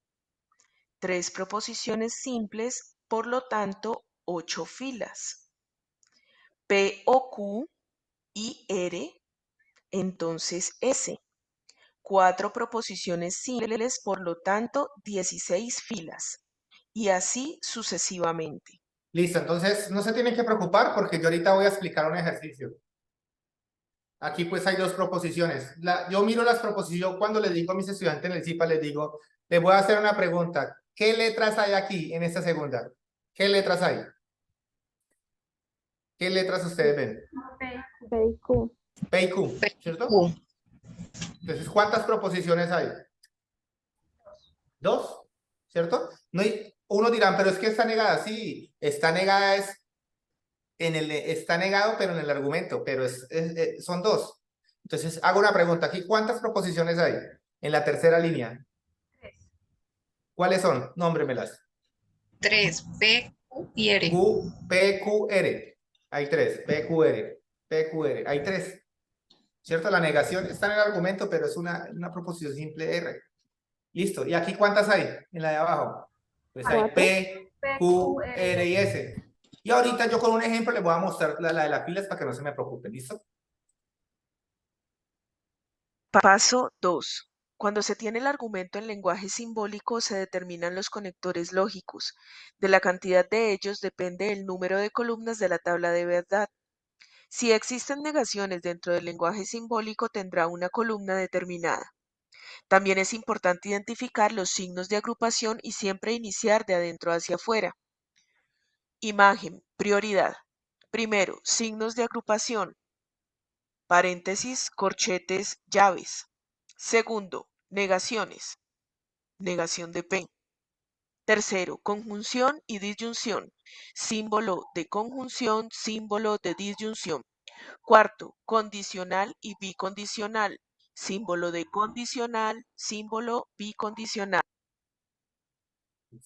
3 proposiciones simples, por lo tanto 8 filas. P o Q y R, entonces S. 4 proposiciones simples, por lo tanto 16 filas. Y así sucesivamente. Listo, entonces no se tienen que preocupar porque yo ahorita voy a explicar un ejercicio. Aquí pues hay dos proposiciones. Yo miro las proposiciones cuando les digo a mis estudiantes en el CIPA, les digo, les voy a hacer una pregunta. ¿Qué letras hay aquí en esta segunda? ¿Qué letras hay? ¿Qué letras ustedes ven? P y Q. P y Q, ¿cierto? Q. Entonces, ¿cuántas proposiciones hay? Dos, ¿cierto? No hay, unos dirán, pero es que está negada. Sí, está negada está negado, pero en el argumento, pero son dos. Entonces, hago una pregunta aquí. ¿Cuántas proposiciones hay en la tercera línea? ¿Cuáles son? Nómbremelas. 3, P, Q y R. P, Q, R. Hay tres. P, Q, R. P, Q, R. Hay tres. ¿Cierto? La negación está en el argumento, pero es una proposición simple R. Listo. ¿Y aquí cuántas hay? En la de abajo. Pues hay Cuatro. P, Q, R y S. Y ahorita yo con un ejemplo les voy a mostrar la de las filas para que no se me preocupen. ¿Listo? Paso 2. Cuando se tiene el argumento en lenguaje simbólico, se determinan los conectores lógicos. De la cantidad de ellos depende el número de columnas de la tabla de verdad. Si existen negaciones dentro del lenguaje simbólico, tendrá una columna determinada. También es importante identificar los signos de agrupación y siempre iniciar de adentro hacia afuera. Imagen, prioridad. Primero, signos de agrupación. Paréntesis, corchetes, llaves. Segundo, negaciones. Negación de P. Tercero, conjunción y disyunción. Símbolo de conjunción, símbolo de disyunción. Cuarto, condicional y bicondicional. Símbolo de condicional, símbolo bicondicional.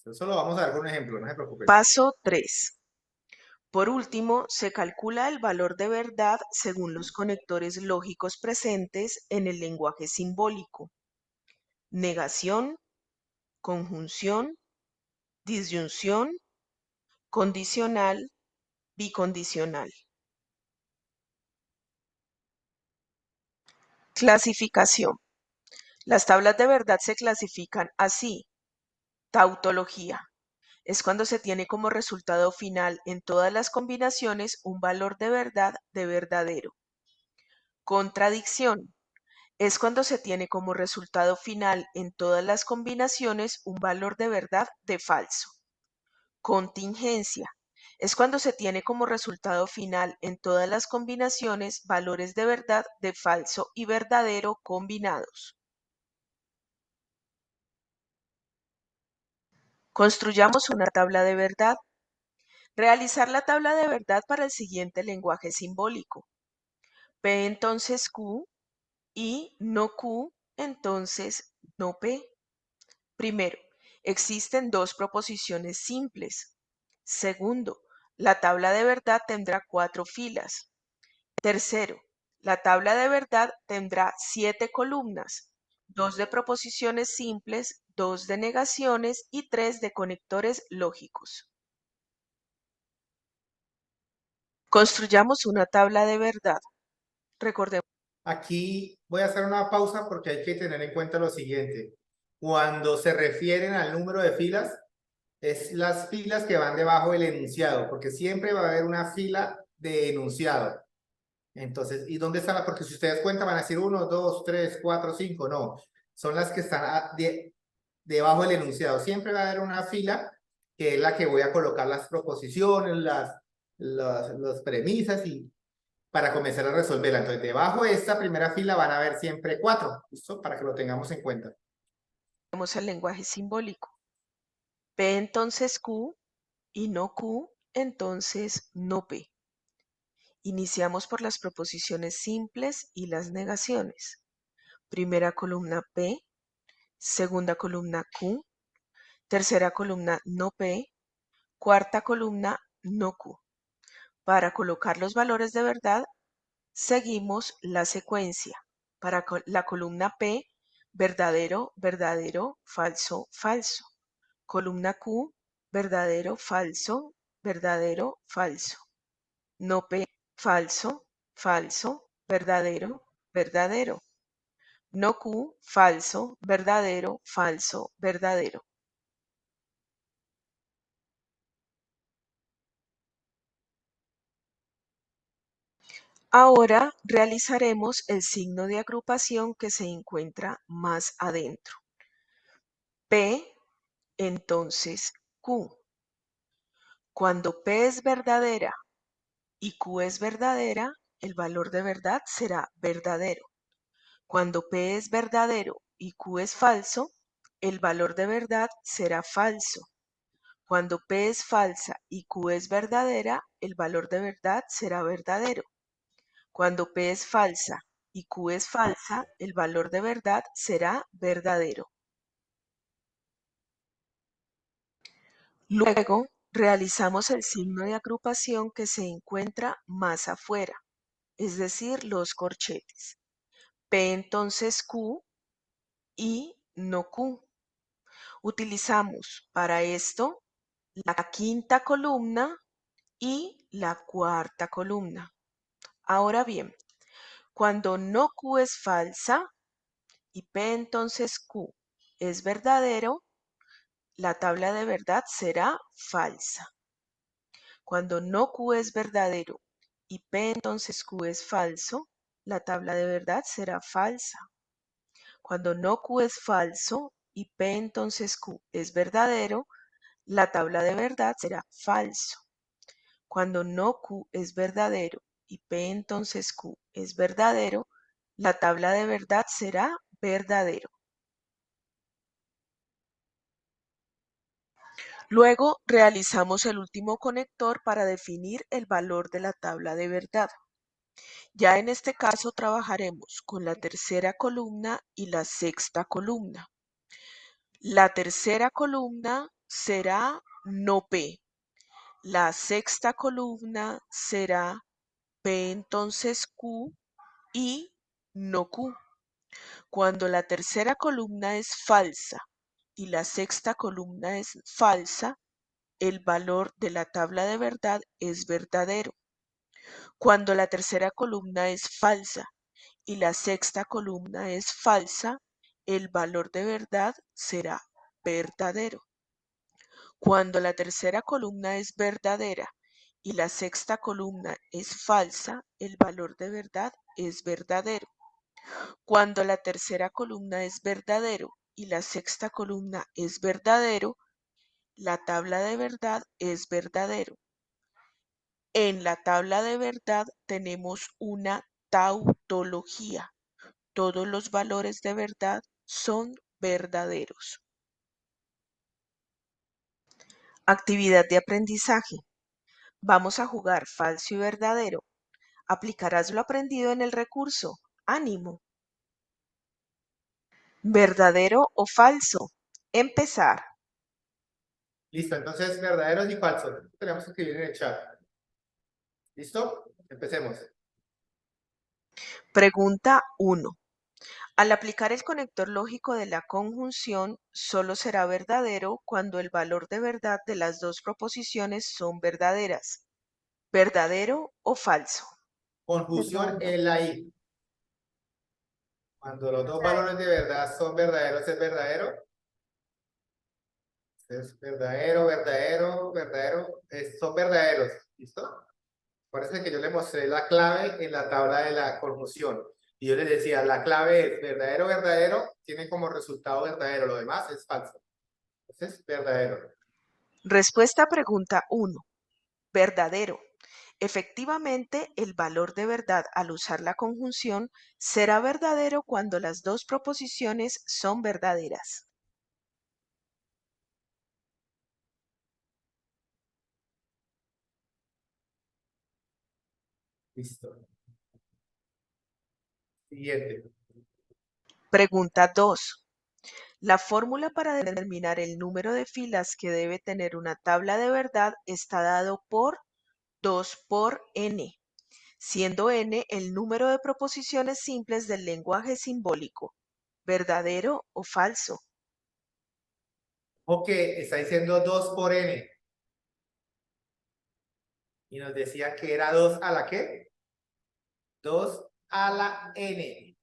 Eso lo vamos a ver con un ejemplo, no se preocupen. Paso 3. Por último, se calcula el valor de verdad según los conectores lógicos presentes en el lenguaje simbólico. Negación, conjunción, disyunción, condicional, bicondicional. Clasificación. Las tablas de verdad se clasifican así. Tautología. Es cuando se tiene como resultado final en todas las combinaciones un valor de verdad de verdadero. Contradicción. Es cuando se tiene como resultado final en todas las combinaciones un valor de verdad de falso. Contingencia. Es cuando se tiene como resultado final en todas las combinaciones valores de verdad de falso y verdadero combinados. Construyamos una tabla de verdad. Realizar la tabla de verdad para el siguiente lenguaje simbólico. P entonces Q y no Q, entonces no P. Primero, existen dos proposiciones simples. Segundo, la tabla de verdad tendrá 4 filas. Tercero, la tabla de verdad tendrá 7 columnas, 2 de proposiciones simples, 2 de negaciones y 3 de conectores lógicos. Construyamos una tabla de verdad. Recordemos. Aquí voy a hacer una pausa porque hay que tener en cuenta lo siguiente. Cuando se refieren al número de filas, es las filas que van debajo del enunciado, porque siempre va a haber una fila de enunciado. Entonces, ¿y dónde están las? Porque si ustedes cuentan van a decir 1, 2, 3, 4, 5, no. Son las que están debajo del enunciado. Siempre va a haber una fila que es la que voy a colocar las proposiciones, las premisas y para comenzar a resolverla. Entonces, debajo de esta primera fila van a haber siempre 4, ¿listo? Para que lo tengamos en cuenta. El lenguaje simbólico. P entonces Q y no Q, entonces no P. Iniciamos por las proposiciones simples y las negaciones. Primera columna P, segunda columna Q, tercera columna no P, cuarta columna no Q. Para colocar los valores de verdad, seguimos la secuencia. Para la columna P, verdadero, verdadero, falso, falso. Columna Q, verdadero, falso, verdadero, falso. No P, falso, falso, verdadero, verdadero. No Q, falso, verdadero, falso, verdadero. Ahora realizaremos el signo de agrupación que se encuentra más adentro. P, entonces Q. Cuando P es verdadera y Q es verdadera, el valor de verdad será verdadero. Cuando P es verdadero y Q es falso, el valor de verdad será falso. Cuando P es falsa y Q es verdadera, el valor de verdad será verdadero. Cuando P es falsa y Q es falsa, el valor de verdad será verdadero. Luego, realizamos el signo de agrupación que se encuentra más afuera, es decir, los corchetes. P entonces Q y no Q. Utilizamos para esto la quinta columna y la cuarta columna. Ahora bien, cuando no Q es falsa y P entonces Q es verdadero, la tabla de verdad será falsa. Cuando no Q es verdadero y P entonces Q es falso, la tabla de verdad será falsa. Cuando no Q es falso y P entonces Q es verdadero, la tabla de verdad será falso. Cuando no Q es verdadero y P entonces Q es verdadero, la tabla de verdad será verdadero. Luego realizamos el último conector para definir el valor de la tabla de verdad. Ya en este caso trabajaremos con la tercera columna y la sexta columna. La tercera columna será no P. La sexta columna será P entonces Q y no Q. Cuando la tercera columna es falsa y la sexta columna es falsa, el valor de la tabla de verdad es verdadero. Cuando la tercera columna es falsa y la sexta columna es falsa, el valor de verdad será verdadero. Cuando la tercera columna es verdadera y la sexta columna es falsa, el valor de verdad es verdadero. Cuando la tercera columna es verdadero y la sexta columna es verdadero, la tabla de verdad es verdadero. En la tabla de verdad tenemos una tautología. Todos los valores de verdad son verdaderos. Actividad de aprendizaje. Vamos a jugar falso y verdadero. Aplicarás lo aprendido en el recurso. ¡Ánimo! ¿Verdadero o falso? Empezar. Listo, entonces verdaderos y falsos. Tenemos que escribir en el chat. ¿Listo? Empecemos. Pregunta 1. Al aplicar el conector lógico de la conjunción, solo será verdadero cuando el valor de verdad de las dos proposiciones son verdaderas. ¿Verdadero o falso? Conjunción Verdadero. en la I. Cuando los dos valores de verdad son verdaderos, es verdadero. Es verdadero, verdadero, verdadero. Son verdaderos. ¿Listo? Parece que yo le mostré la clave en la tabla de la conjunción. Y yo les decía, la clave es verdadero, verdadero, tiene como resultado verdadero. Lo demás es falso. Entonces, verdadero. Respuesta a pregunta 1. Verdadero. Efectivamente, el valor de verdad al usar la conjunción será verdadero cuando las dos proposiciones son verdaderas. Listo. Siguiente. Pregunta 2. La fórmula para determinar el número de filas que debe tener una tabla de verdad está dado por 2 por n, siendo n el número de proposiciones simples del lenguaje simbólico. ¿Verdadero o falso? Ok, está diciendo 2 por n. Y nos decía que era 2 a la ¿qué? 2 a la n.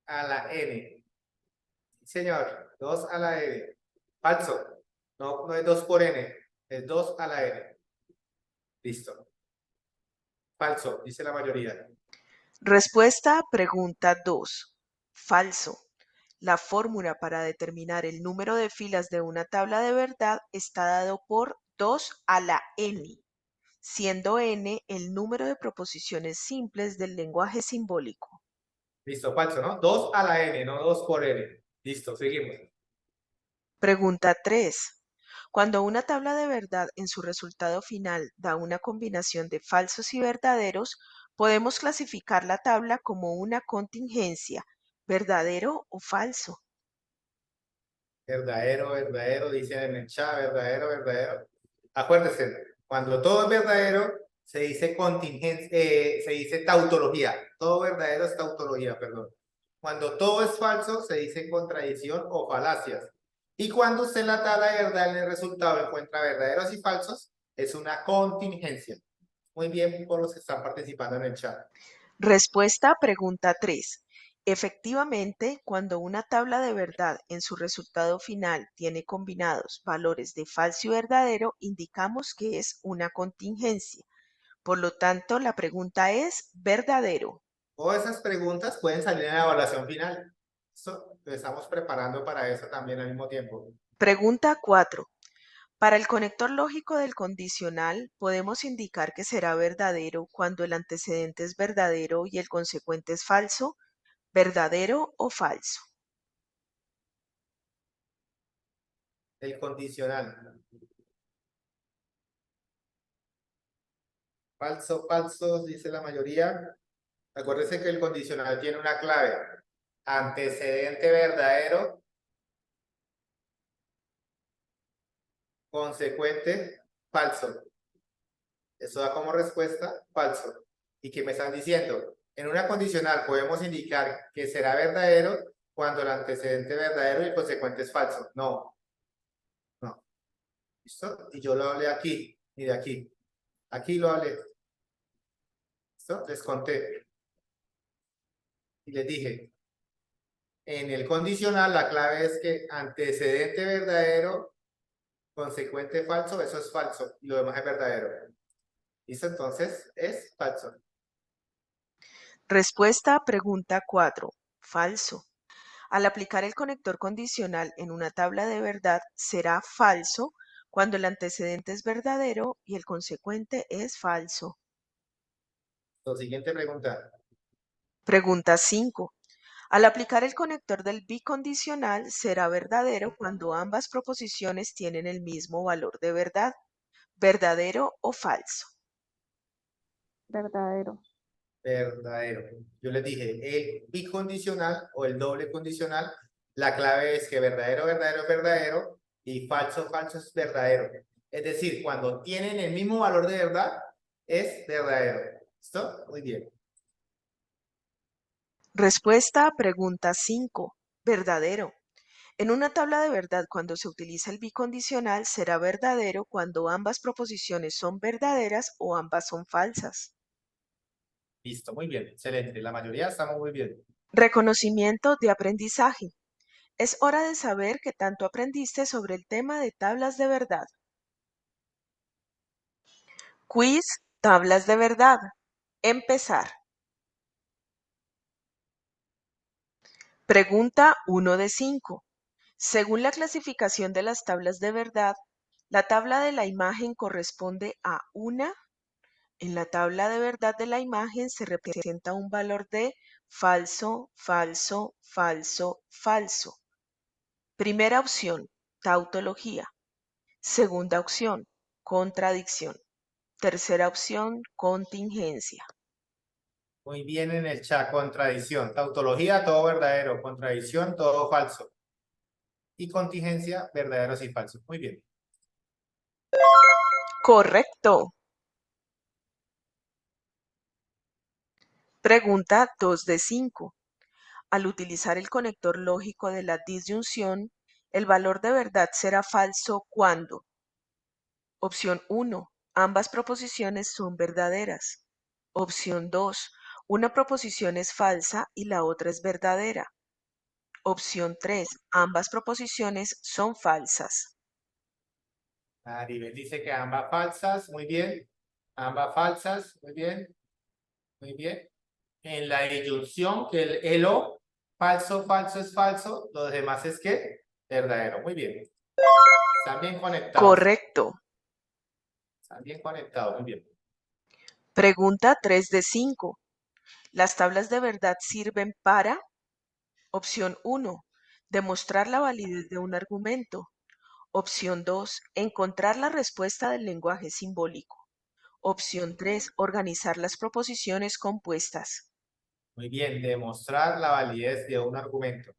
A la n. Sí, señor, 2 a la n. Falso. No, no es 2 por n. Es 2 a la n. Listo. Falso, dice la mayoría. Respuesta a pregunta 2. Falso. La fórmula para determinar el número de filas de una tabla de verdad está dado por 2 a la n, siendo n el número de proposiciones simples del lenguaje simbólico. Listo, falso, ¿no? 2 a la n, no 2 por n. Listo, seguimos. Pregunta 3. Cuando una tabla de verdad en su resultado final da una combinación de falsos y verdaderos, podemos clasificar la tabla como una contingencia, verdadero o falso. Verdadero, verdadero, dicen en el chat, verdadero, verdadero. Acuérdense, cuando todo es verdadero, se dice contingencia, se dice tautología. Todo verdadero es tautología, perdón. Cuando todo es falso, se dice contradicción o falacias. Y cuando usted en la tabla de verdad en el resultado encuentra verdaderos y falsos, es una contingencia. Muy bien por los que están participando en el chat. Respuesta a pregunta 3. Efectivamente, cuando una tabla de verdad en su resultado final tiene combinados valores de falso y verdadero, indicamos que es una contingencia. Por lo tanto, la pregunta es verdadero. Todas esas preguntas pueden salir en la evaluación final. Eso, lo estamos preparando para eso también al mismo tiempo. Pregunta 4. Para el conector lógico del condicional, podemos indicar que será verdadero cuando el antecedente es verdadero y el consecuente es falso, verdadero o falso. El condicional. Falso, falso, dice la mayoría. Acuérdense que el condicional tiene una clave. Antecedente verdadero. Consecuente falso. Eso da como respuesta falso. ¿Y qué me están diciendo? En una condicional podemos indicar que será verdadero cuando el antecedente es verdadero y el consecuente es falso. No. No. ¿Listo? Y yo lo hablé aquí. Mire aquí. Aquí lo hablé. ¿Listo? Les conté. Y les dije. En el condicional la clave es que antecedente verdadero, consecuente falso, eso es falso. Y lo demás es verdadero. ¿Listo? Entonces es falso. Respuesta a pregunta 4. Falso. Al aplicar el conector condicional en una tabla de verdad, será falso cuando el antecedente es verdadero y el consecuente es falso. Siguiente pregunta. Pregunta 5. Al aplicar el conector del bicondicional, será verdadero cuando ambas proposiciones tienen el mismo valor de verdad, verdadero o falso. Verdadero. Verdadero. Yo les dije, el bicondicional o el doble condicional, la clave es que verdadero, verdadero es verdadero y falso, falso es verdadero. Es decir, cuando tienen el mismo valor de verdad, es verdadero. ¿Listo? Muy bien. Respuesta a pregunta 5. Verdadero. En una tabla de verdad, cuando se utiliza el bicondicional, será verdadero cuando ambas proposiciones son verdaderas o ambas son falsas. Listo, muy bien. Excelente. La mayoría estamos muy bien. Reconocimiento de aprendizaje. Es hora de saber qué tanto aprendiste sobre el tema de tablas de verdad. Quiz, tablas de verdad. Empezar. Pregunta 1 de 5. Según la clasificación de las tablas de verdad, la tabla de la imagen corresponde a una. En la tabla de verdad de la imagen se representa un valor de falso, falso, falso, falso. Primera opción, tautología. Segunda opción, contradicción. Tercera opción, contingencia. Muy bien en el chat. Contradicción. Tautología, todo verdadero. Contradicción, todo falso. Y contingencia, verdaderos y falsos. Muy bien. Correcto. Pregunta 2 de 5. Al utilizar el conector lógico de la disyunción, el valor de verdad será falso cuando. Opción 1. Ambas proposiciones son verdaderas. Opción 2. Una proposición es falsa y la otra es verdadera. Opción 3. Ambas proposiciones son falsas. Maribel dice que ambas falsas. Muy bien. Ambas falsas. Muy bien. Muy bien. En la disyunción, que el o, falso, falso es falso. Los demás es que verdadero. Muy bien. Están bien conectados. Correcto. Están bien conectados. Muy bien. Pregunta 3 de 5. Las tablas de verdad sirven para, opción 1, demostrar la validez de un argumento. Opción 2, encontrar la respuesta del lenguaje simbólico. Opción 3, organizar las proposiciones compuestas. Muy bien, demostrar la validez de un argumento.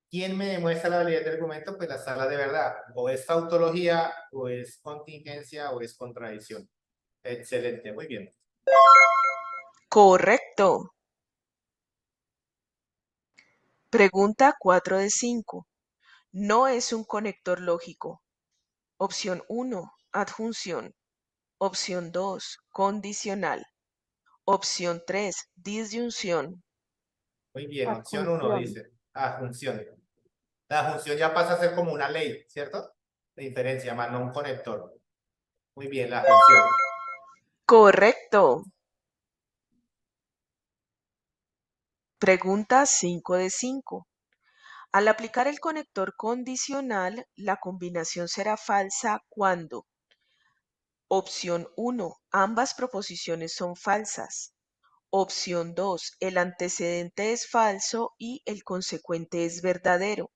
¿Quién me demuestra la validez del argumento? Pues las tablas de verdad. O es tautología, o es contingencia, o es contradicción. Excelente, muy bien. Correcto. Pregunta 4 de 5. No es un conector lógico. Opción 1, adjunción. Opción 2, condicional. Opción 3, disyunción. Muy bien, opción 1 Adjunción. dice adjunción. La adjunción ya pasa a ser como una ley, ¿cierto? De diferencia, más no un conector. Muy bien, la adjunción. Correcto. Pregunta 5 de 5. Al aplicar el conector condicional, la combinación será falsa cuando. Opción 1, ambas proposiciones son falsas. Opción 2, el antecedente es falso y el consecuente es verdadero.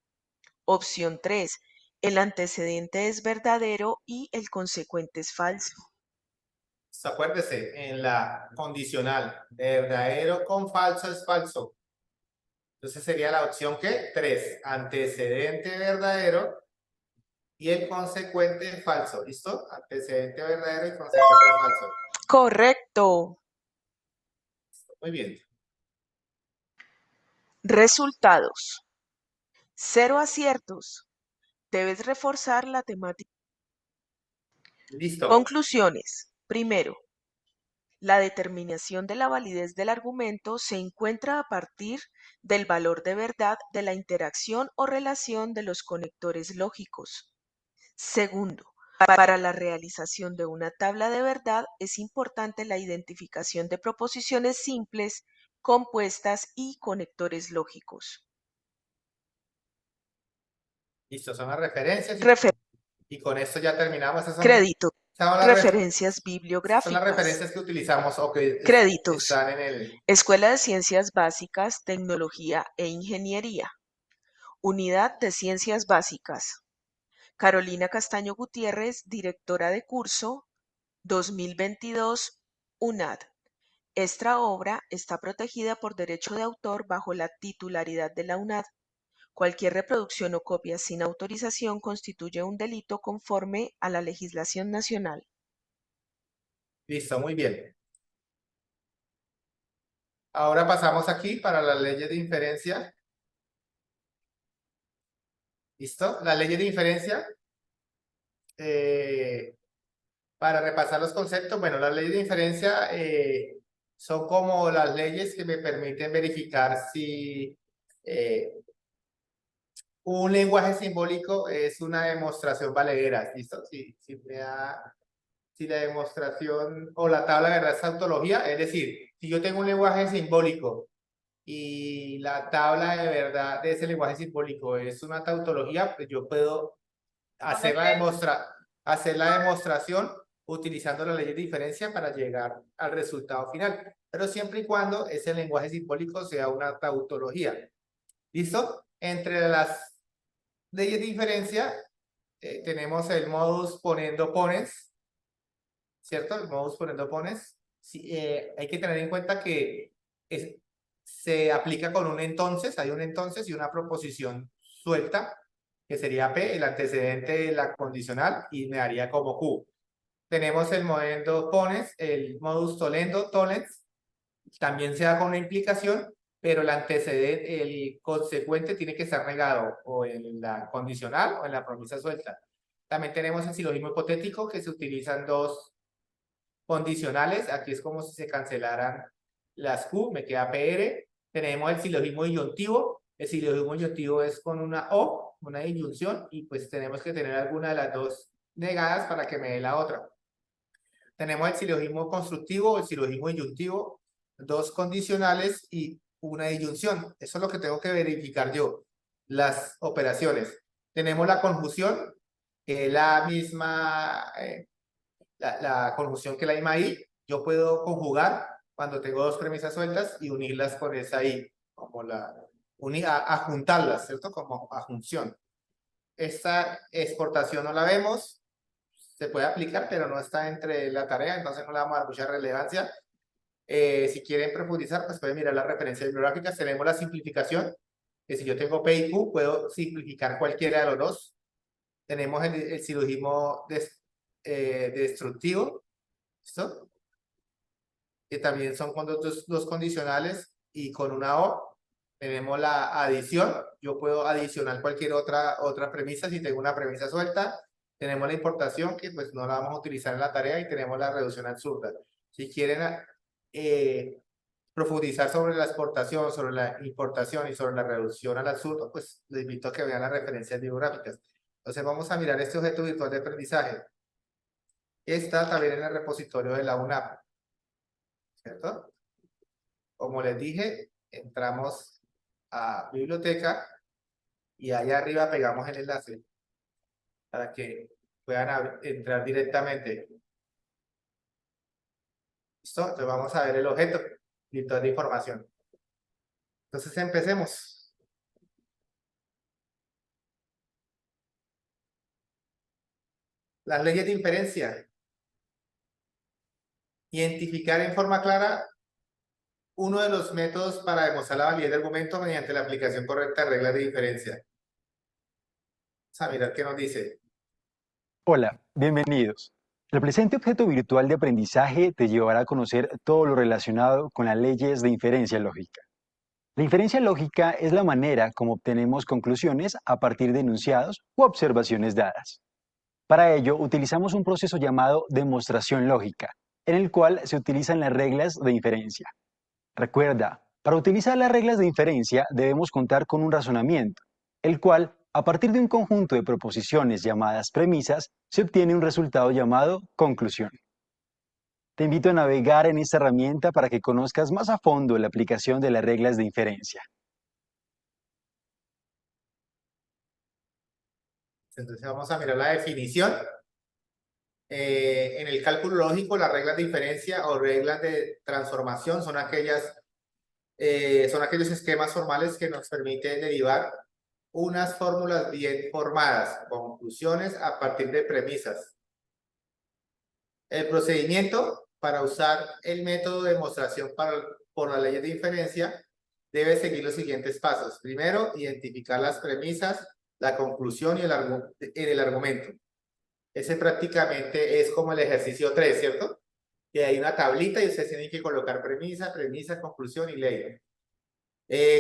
Opción 3, el antecedente es verdadero y el consecuente es falso. Acuérdese, en la condicional, verdadero con falso es falso. Entonces sería la opción ¿qué? 3, antecedente verdadero y el consecuente falso. ¿Listo? Antecedente verdadero y consecuente falso. Correcto. Muy bien. Resultados. 0 aciertos. Debes reforzar la temática. Listo. Conclusiones. Primero, la determinación de la validez del argumento se encuentra a partir del valor de verdad de la interacción o relación de los conectores lógicos. Segundo, para la realización de una tabla de verdad es importante la identificación de proposiciones simples, compuestas y conectores lógicos. Listo, son las referencias y con esto ya terminamos. Esas son, Crédito. esas son las Referencias son las bibliográficas. referencias que utilizamos o que Créditos. están en el... Escuela de Ciencias Básicas, Tecnología e Ingeniería. Unidad de Ciencias Básicas. Carolina Castaño Gutiérrez, directora de curso 2022, UNAD. Esta obra está protegida por derecho de autor bajo la titularidad de la UNAD. Cualquier reproducción o copia sin autorización constituye un delito conforme a la legislación nacional. Listo, muy bien. Ahora pasamos aquí para las leyes de inferencia. ¿Listo? Las leyes de inferencia. Para repasar los conceptos, bueno, las leyes de inferencia son como las leyes que me permiten verificar si un lenguaje simbólico es una demostración valedera. ¿Listo? Si la demostración o la tabla de verdad es tautología, es decir, si yo tengo un lenguaje simbólico y la tabla de verdad de ese lenguaje simbólico es una tautología, pues yo puedo hacer la demostración utilizando la ley de diferencia para llegar al resultado final, pero siempre y cuando ese lenguaje simbólico sea una tautología. ¿Listo? Entre las leyes de diferencia tenemos el modus ponendo pones, ¿cierto? El modus ponendo pones. Sí, hay que tener en cuenta que se aplica con un entonces, hay un entonces y una proposición suelta, que sería P, el antecedente de la condicional, y me daría como Q. Tenemos el modelo pones, el modus tollendo, tollens, también se da con una implicación, pero el antecedente, el consecuente tiene que estar negado o en la condicional o en la promesa suelta. También tenemos el silogismo hipotético, que se utilizan dos condicionales. Aquí es como si se cancelaran las Q, me queda PR. Tenemos el silogismo disyuntivo. El silogismo disyuntivo es con una O, una disyunción, y pues tenemos que tener alguna de las dos negadas para que me dé la otra. Tenemos el silogismo constructivo, el silogismo disyuntivo, dos condicionales y una disyunción. Eso es lo que tengo que verificar yo, las operaciones. Tenemos la conjunción, que es la misma, la conjunción que la misma I. Yo puedo conjugar cuando tengo dos premisas sueltas y unirlas con esa I, como a juntarlas, ¿cierto? Como a junción. Esta exportación no la vemos, se puede aplicar, pero no está entre la tarea, entonces no le vamos a dar mucha relevancia. Si quieren profundizar, pues pueden mirar las referencias bibliográficas. Tenemos la simplificación, que si yo tengo P y Q, puedo simplificar cualquiera de los dos. Tenemos el silogismo destructivo, ¿listo? Que también son con dos condicionales y con una O. Tenemos la adición, yo puedo adicionar cualquier otra premisa si tengo una premisa suelta. Tenemos la importación, que pues no la vamos a utilizar en la tarea, y tenemos la reducción absurda. Si quieren profundizar sobre la exportación, sobre la importación y sobre la reducción al absurdo, pues les invito a que vean las referencias bibliográficas. Entonces vamos a mirar este objeto virtual de aprendizaje. Está también en el repositorio de la UNAP, ¿cierto? Como les dije, entramos a biblioteca y allá arriba pegamos el enlace para que puedan entrar directamente. ¿Listo? Entonces vamos a ver el objeto virtual de información. Entonces empecemos. Las leyes de inferencia. Identificar en forma clara uno de los métodos para demostrar la validez del argumento mediante la aplicación correcta de reglas de diferencia. Vamos a mirar qué nos dice. Hola, bienvenidos. El presente objeto virtual de aprendizaje te llevará a conocer todo lo relacionado con las leyes de inferencia lógica. La inferencia lógica es la manera como obtenemos conclusiones a partir de enunciados u observaciones dadas. Para ello, utilizamos un proceso llamado demostración lógica, en el cual se utilizan las reglas de inferencia. Recuerda, para utilizar las reglas de inferencia debemos contar con un razonamiento, el cual, a partir de un conjunto de proposiciones llamadas premisas, se obtiene un resultado llamado conclusión. Te invito a navegar en esta herramienta para que conozcas más a fondo la aplicación de las reglas de inferencia. Entonces vamos a mirar la definición. En el cálculo lógico, las reglas de inferencia o reglas de transformación son aquellos esquemas formales que nos permiten derivar unas fórmulas bien formadas, conclusiones a partir de premisas. El procedimiento para usar el método de demostración por las leyes de inferencia debe seguir los siguientes pasos. Primero, identificar las premisas, la conclusión y el argumento. Ese prácticamente es como el ejercicio 3, ¿cierto? Que hay una tablita y ustedes tienen que colocar premisa, conclusión y ley.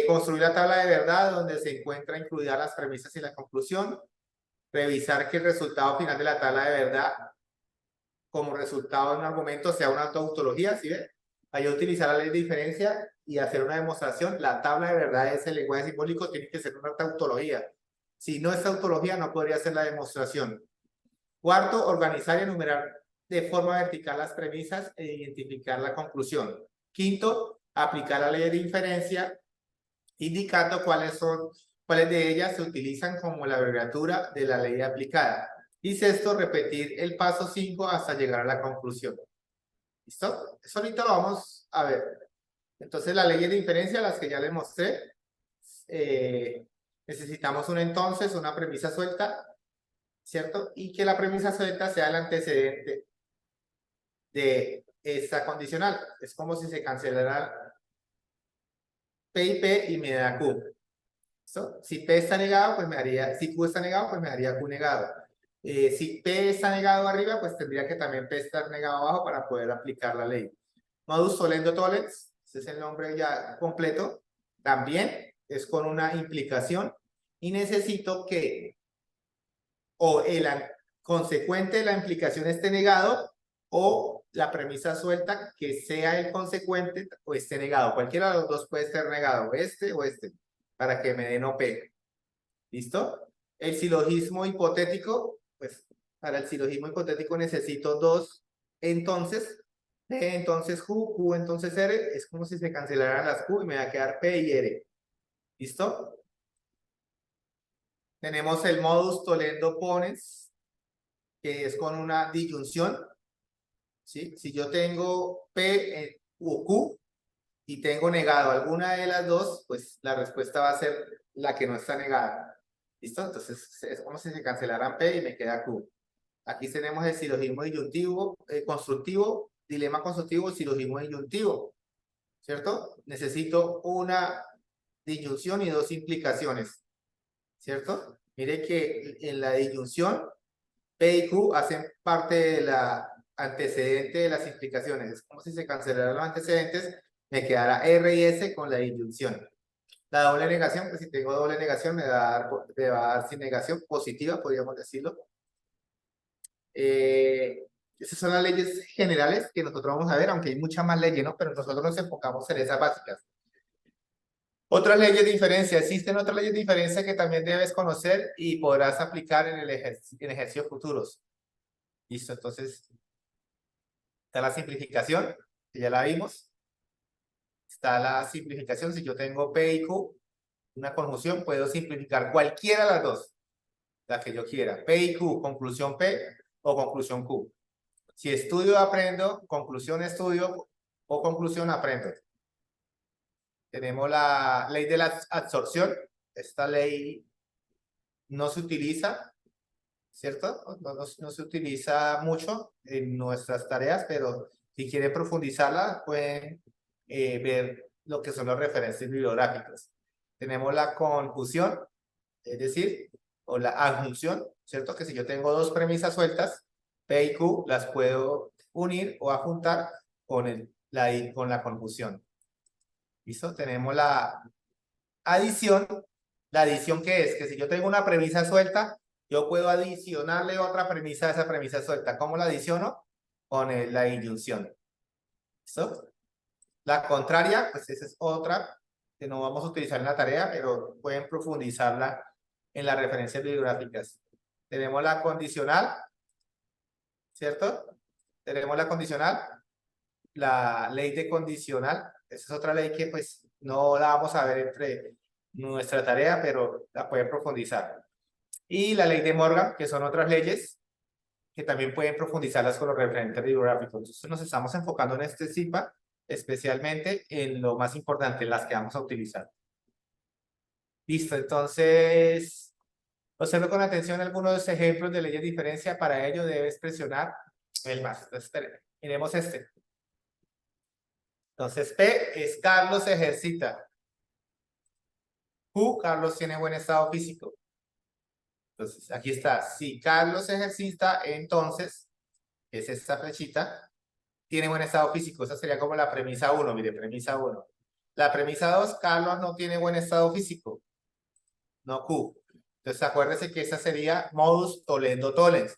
Construir la tabla de verdad donde se encuentran incluidas las premisas y la conclusión. Revisar que el resultado final de la tabla de verdad como resultado de un argumento sea una tautología, ¿sí ven? Ahí utilizar la ley de diferencia y hacer una demostración. La tabla de verdad es el lenguaje simbólico, tiene que ser una tautología. Si no es tautología, no podría ser la demostración. Cuarto, organizar y enumerar de forma vertical las premisas e identificar la conclusión. Quinto, aplicar la ley de inferencia, indicando cuáles de ellas se utilizan como la abreviatura de la ley aplicada. Y sexto, repetir el paso 5 hasta llegar a la conclusión. ¿Listo? Eso ahorita lo vamos a ver. Entonces, las leyes de inferencia, las que ya les mostré, necesitamos un entonces, una premisa suelta, ¿cierto? Y que la premisa suelta sea el antecedente de esta condicional. Es como si se cancelara P y P y me da Q. ¿Listo? Si P está negado, pues si Q está negado, pues me daría Q negado. Si P está negado arriba, pues tendría que también P estar negado abajo para poder aplicar la ley. Modus tollendo tollens, ese es el nombre ya completo, también es con una implicación y necesito que o el consecuente de la implicación esté negado o la premisa suelta que sea el consecuente o esté negado. Cualquiera de los dos puede estar negado, o este, para que me den OP. ¿Listo? El silogismo hipotético, pues para el silogismo hipotético necesito dos entonces, P entonces Q entonces R, es como si se cancelaran las Q y me va a quedar P y R. ¿Listo? Tenemos el modus tollendo ponens, que es con una disyunción. ¿Sí? Si yo tengo P, o Q y tengo negado alguna de las dos, pues la respuesta va a ser la que no está negada. ¿Listo? Entonces es como si se cancelaran P y me queda Q. Aquí tenemos el silogismo disyuntivo, constructivo, dilema constructivo, silogismo disyuntivo. ¿Cierto? Necesito una disyunción y dos implicaciones. ¿Cierto? Mire que en la disyunción, P y Q hacen parte de la antecedente de las implicaciones. Es como si se cancelaran los antecedentes, me quedara R y S con la disyunción. La doble negación, pues si tengo doble negación, me va a dar sin negación positiva, podríamos decirlo. Esas son las leyes generales que nosotros vamos a ver, aunque hay muchas más leyes, ¿no? Pero nosotros nos enfocamos en esas básicas. Otras leyes de inferencia. Existen otras leyes de inferencia que también debes conocer y podrás aplicar en ejercicios futuros. Listo, entonces está la simplificación, que ya la vimos. Está la simplificación, si yo tengo P y Q, una conjunción, puedo simplificar cualquiera de las dos, la que yo quiera. P y Q, conclusión P o conclusión Q. Si estudio, aprendo, conclusión estudio o conclusión aprendo. Tenemos la ley de la absorción. Esta ley no se utiliza, ¿cierto? No se utiliza mucho en nuestras tareas, pero si quieren profundizarla, pueden ver lo que son las referencias bibliográficas. Tenemos la conjunción, es decir, o la adjunción, ¿cierto? Que si yo tengo dos premisas sueltas, P y Q, las puedo unir o adjuntar con la conjunción. ¿Listo? Tenemos la adición. ¿La adición qué es? Que si yo tengo una premisa suelta, yo puedo adicionarle otra premisa a esa premisa suelta. ¿Cómo la adiciono? Con la disyunción. ¿Listo? La contraria, pues esa es otra que no vamos a utilizar en la tarea, pero pueden profundizarla en las referencias bibliográficas. Tenemos la condicional, ¿cierto? Tenemos la condicional, la ley de condicional. Esa es otra ley que pues no la vamos a ver entre nuestra tarea, pero la pueden profundizar. Y la ley de Morgan, que son otras leyes que también pueden profundizarlas con los referentes bibliográficos. Entonces nos estamos enfocando en este CIPA, especialmente en lo más importante, las que vamos a utilizar. Listo, entonces observe con atención algunos de los ejemplos de leyes de diferencia. Para ello debes presionar el más. Entonces, miremos este. Entonces, P es Carlos se ejercita. Q, Carlos tiene buen estado físico. Entonces, aquí está. Si Carlos se ejercita, entonces, es esta flechita, tiene buen estado físico. Esa sería como la premisa 1, mire, premisa 1. La premisa 2, Carlos no tiene buen estado físico. No Q. Entonces, acuérdese que esa sería modus tollendo tollens.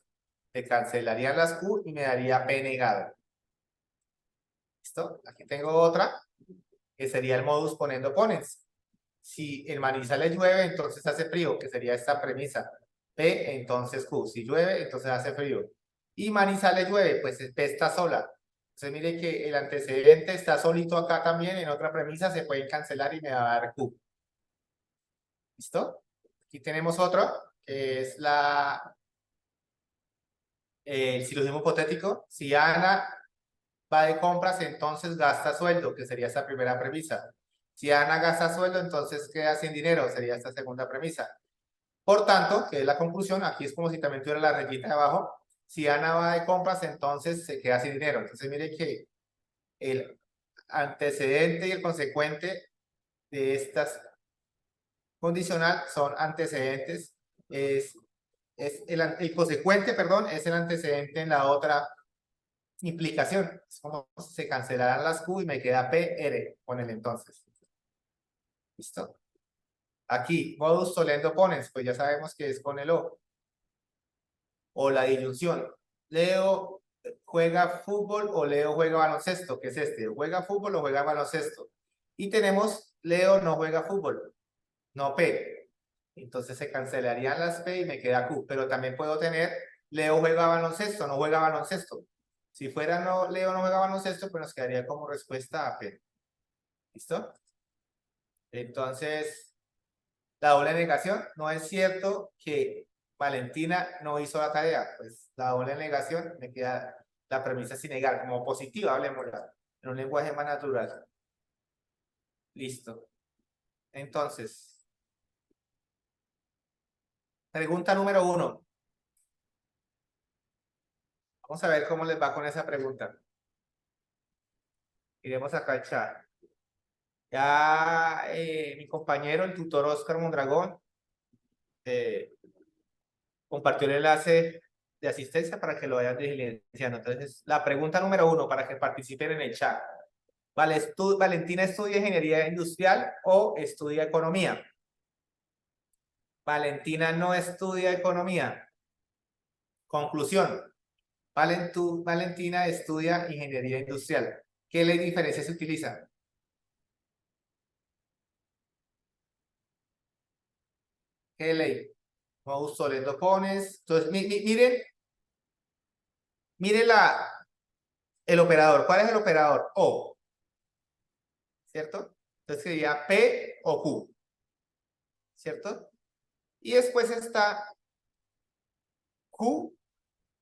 Se cancelarían las Q y me daría P negado. ¿Listo? Aquí tengo otra, que sería el modus ponendo ponens. Si en Manizales llueve, entonces hace frío, que sería esta premisa. P, entonces Q. Si llueve, entonces hace frío. Y Manizales llueve, pues P está sola. Entonces mire que el antecedente está solito acá también, en otra premisa se pueden cancelar y me va a dar Q. ¿Listo? Aquí tenemos otro, que es el silogismo hipotético. Si Ana va de compras, entonces gasta sueldo, que sería esta primera premisa. Si Ana gasta sueldo, entonces queda sin dinero, sería esta segunda premisa. Por tanto, que es la conclusión, aquí es como si también tuviera la rayita de abajo. Si Ana va de compras, entonces se queda sin dinero. Entonces mire que el antecedente y el consecuente de estas condicional son antecedentes. El consecuente, perdón, es el antecedente en la otra implicación. Es como se cancelarán las Q y me queda PR con el entonces. ¿Listo? Aquí, modus tollendo ponens, pues ya sabemos que es con el O. O la disyunción. Leo juega fútbol o Leo juega baloncesto, que es este. ¿Juega fútbol o juega baloncesto? Y tenemos Leo no juega fútbol, no P. Entonces se cancelarían las P y me queda Q. Pero también puedo tener Leo juega baloncesto, no juega baloncesto. Si fuera Leo no juega baloncesto, pues nos quedaría como respuesta a P. ¿Listo? Entonces, la doble negación, no es cierto que Valentina no hizo la tarea. Pues la doble negación me queda la premisa sin negar, como positiva, hablemosla. en un lenguaje más natural. Listo. Entonces, pregunta número 1. Vamos a ver cómo les va con esa pregunta. Iremos acá al chat. Ya mi compañero, el tutor Oscar Mondragón, compartió el enlace de asistencia para que lo vayan diligenciando. Entonces, la pregunta número 1 para que participen en el chat. ¿Valentina estudia ingeniería industrial o estudia economía? Valentina no estudia economía. Conclusión. Valentina estudia ingeniería industrial. ¿Qué ley de diferencia se utiliza? ¿Qué ley? Modus tollendo pones. Entonces, miren el operador. ¿Cuál es el operador? O. ¿Cierto? Entonces sería P o Q. ¿Cierto? Y después está Q,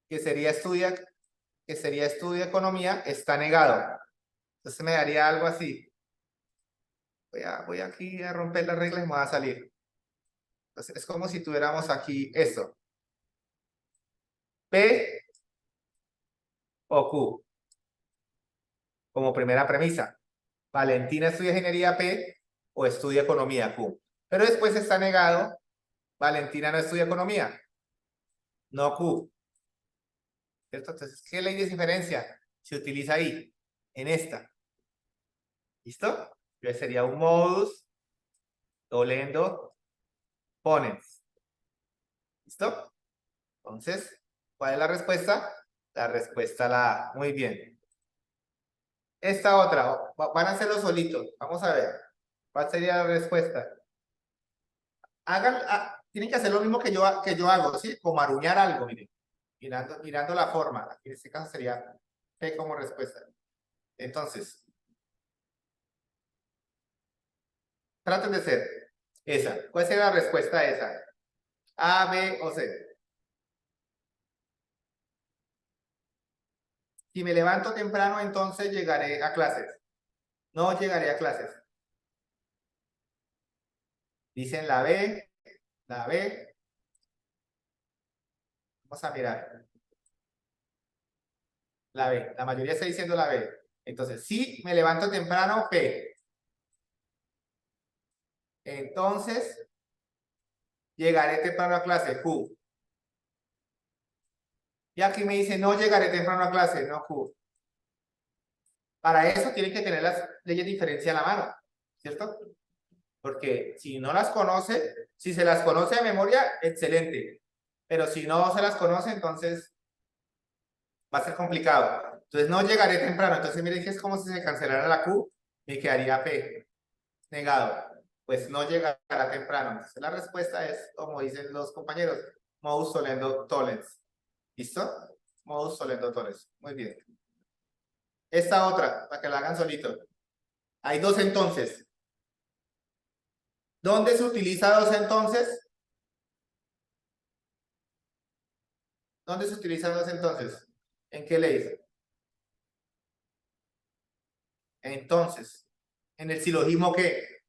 que sería estudia economía, está negado. Entonces me daría algo así. Voy aquí a romper las reglas y me va a salir. Entonces es como si tuviéramos aquí esto. P o Q. Como primera premisa. Valentina estudia ingeniería P o estudia economía Q. Pero después está negado. Valentina no estudia economía. No Q. ¿Cierto? Entonces, ¿qué ley de diferencia se utiliza ahí? En esta. ¿Listo? Entonces sería un modus tollendo ponens. ¿Listo? Entonces, ¿cuál es la respuesta? La respuesta la A. Muy bien. Esta otra, van a hacerlo solitos. Vamos a ver. ¿Cuál sería la respuesta? Tienen que hacer lo mismo que yo hago, ¿sí? Como aruñar algo, miren. Mirando la forma. Aquí en este caso sería P como respuesta. Entonces, traten de ser esa. ¿Cuál sería la respuesta a esa? A, B o C. Si me levanto temprano, entonces llegaré a clases. No llegaré a clases. Dicen la B, la B. Vamos a mirar. La B. La mayoría está diciendo la B. Entonces, si me levanto temprano, P. Entonces, llegaré temprano a clase, Q. Y aquí me dice, no llegaré temprano a clase, no Q. Para eso tienen que tener las leyes de diferencia a la mano, ¿cierto? Porque si no las conoce, si se las conoce de memoria, excelente. Pero si no se las conoce, entonces va a ser complicado. Entonces no llegaré temprano. Entonces miren que es como si se cancelara la Q, me quedaría P, negado. Pues no llegará temprano. Entonces la respuesta es, como dicen los compañeros, modus tollendo tollens. ¿Listo? Modus tollendo tollens. Muy bien. Esta otra, para que la hagan solito. Hay dos entonces. ¿Dónde se utiliza dos entonces? ¿Dónde se utiliza dos entonces? ¿En qué ley? Entonces, en el silogismo que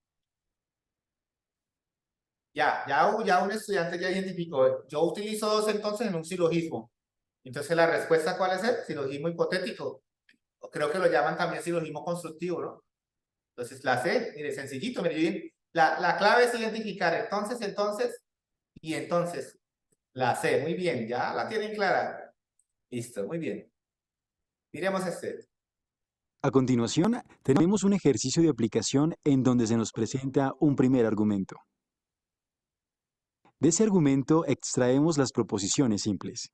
ya un estudiante ya identificó. Yo utilizo dos entonces en un silogismo. Entonces, la respuesta, ¿cuál es el silogismo hipotético? O creo que lo llaman también silogismo constructivo, ¿no? Entonces, la C, mire, sencillito, mire, la clave es identificar entonces y entonces. La C, muy bien, ya la tienen clara. Listo, muy bien. Miremos este. A continuación, tenemos un ejercicio de aplicación en donde se nos presenta un primer argumento. De ese argumento extraemos las proposiciones simples.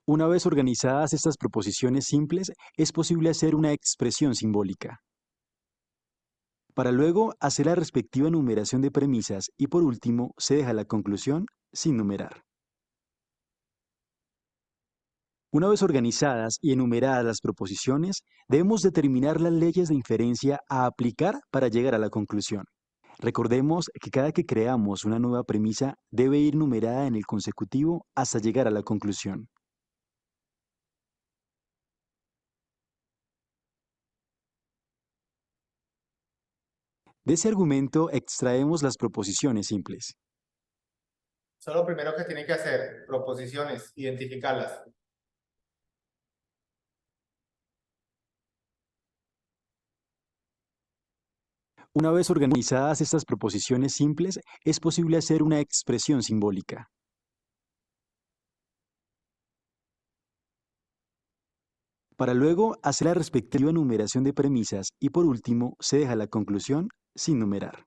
Una vez organizadas estas proposiciones simples, es posible hacer una expresión simbólica. Para luego hacer la respectiva numeración de premisas y por último se deja la conclusión sin numerar. Una vez organizadas y enumeradas las proposiciones, debemos determinar las leyes de inferencia a aplicar para llegar a la conclusión. Recordemos que cada que creamos una nueva premisa debe ir numerada en el consecutivo hasta llegar a la conclusión. De ese argumento extraemos las proposiciones simples. Solo lo primero que tienen que hacer, proposiciones, identificarlas. Una vez organizadas estas proposiciones simples, es posible hacer una expresión simbólica. Para luego hacer la respectiva numeración de premisas y por último se deja la conclusión sin numerar.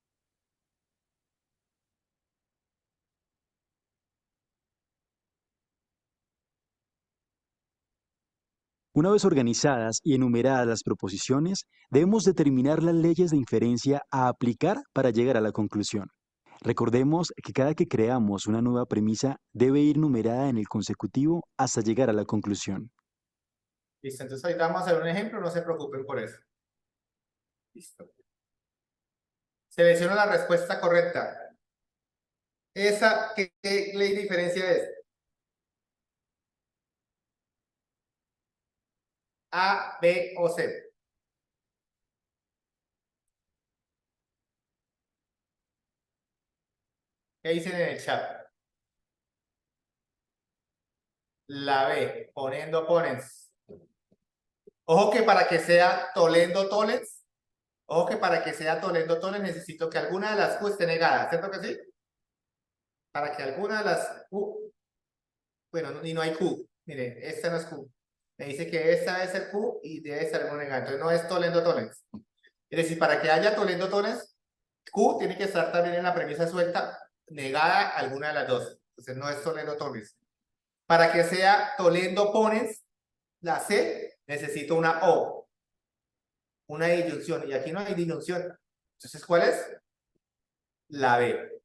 Una vez organizadas y enumeradas las proposiciones, debemos determinar las leyes de inferencia a aplicar para llegar a la conclusión. Recordemos que cada que creamos una nueva premisa debe ir numerada en el consecutivo hasta llegar a la conclusión. Listo, entonces ahorita vamos a hacer un ejemplo, no se preocupen por eso. Listo. Selecciono la respuesta correcta. ¿Esa qué ley de diferencia es? A, B o C. ¿Qué dicen en el chat? La B, poniendo ponens. Ojo que para que sea tolendo tolens, ojo que para que sea tolendo tolens necesito que alguna de las Q esté negada, ¿cierto que sí? Para que alguna de las Q, bueno, y no hay Q, miren, esta no es Q. Me dice que esta debe ser Q y debe ser algo negado, entonces no es tolendo tolens. Es decir, para que haya tolendo tolens, Q tiene que estar también en la premisa suelta, negada alguna de las dos. Entonces no es tolendo tolens. Para que sea tolendo ponens, la C, necesito una O. Una disyunción. Y aquí no hay disyunción. Entonces, ¿cuál es? La B.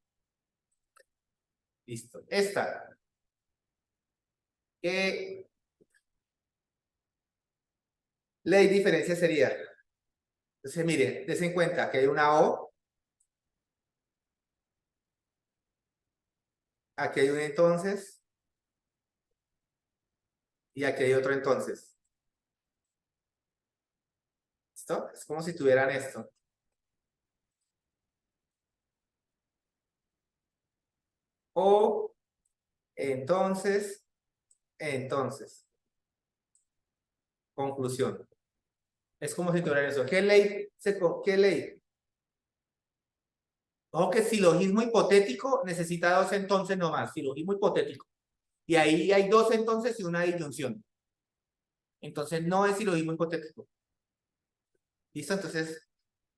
Listo. Esta. ¿Qué ley de diferencia sería? Entonces, mire, des en cuenta que hay una O. Aquí hay un entonces. Y aquí hay otro entonces. ¿Listo? Es como si tuvieran esto. O, entonces. Conclusión. Es como si tuvieran eso. ¿Qué ley? ¿Qué ley? Ojo que silogismo hipotético necesita dos entonces nomás. Silogismo hipotético. Y ahí hay dos entonces y una disyunción. Entonces no es silogismo hipotético. ¿Listo? Entonces,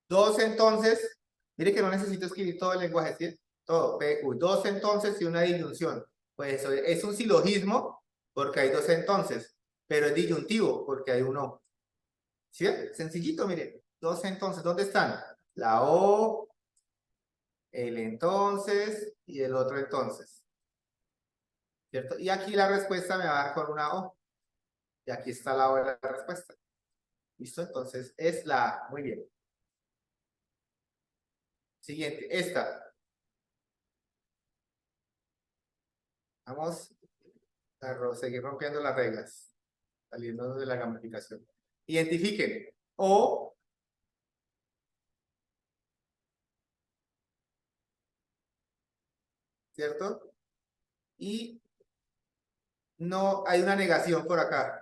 dos entonces. Mire que no necesito escribir todo el lenguaje, ¿sí? Todo, PQ. Dos entonces y una disyunción. Pues eso es un silogismo porque hay dos entonces. Pero es disyuntivo porque hay uno. ¿Sí? Sencillito, mire. Dos entonces. ¿Dónde están? La O, el entonces y el otro entonces. ¿Cierto? Y aquí la respuesta me va a dar con una O. Y aquí está la O de la respuesta. ¿Listo? Entonces es la A. Muy bien. Siguiente, esta. Vamos a seguir rompiendo las reglas. Saliendo de la gamificación. Identifiquen. O. ¿Cierto? Y no hay una negación por acá.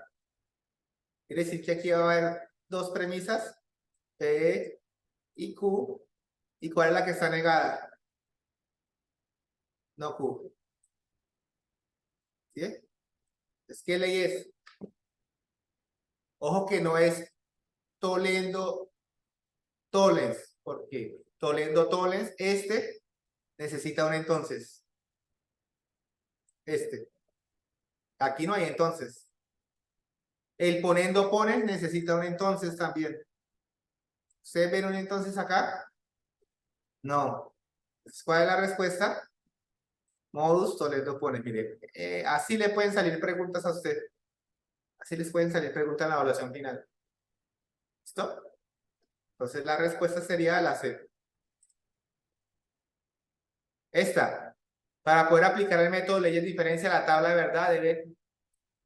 Quiere decir que aquí va a haber dos premisas. P y Q. ¿Y cuál es la que está negada? No Q. ¿Sí? Entonces, ¿qué ley es? Ojo que no es tolendo tolens, porque tolendo tolens, este necesita un entonces. Este. Aquí no hay entonces. El poniendo pones necesita un entonces también. ¿Ustedes ven un entonces acá? No. Entonces, ¿cuál es la respuesta? Modus tolendo pones. Mire, así le pueden salir preguntas a usted. Así les pueden salir preguntas en la evaluación final. ¿Listo? Entonces la respuesta sería la C. Esta. Para poder aplicar el método leyes de diferencia, la tabla de verdad debe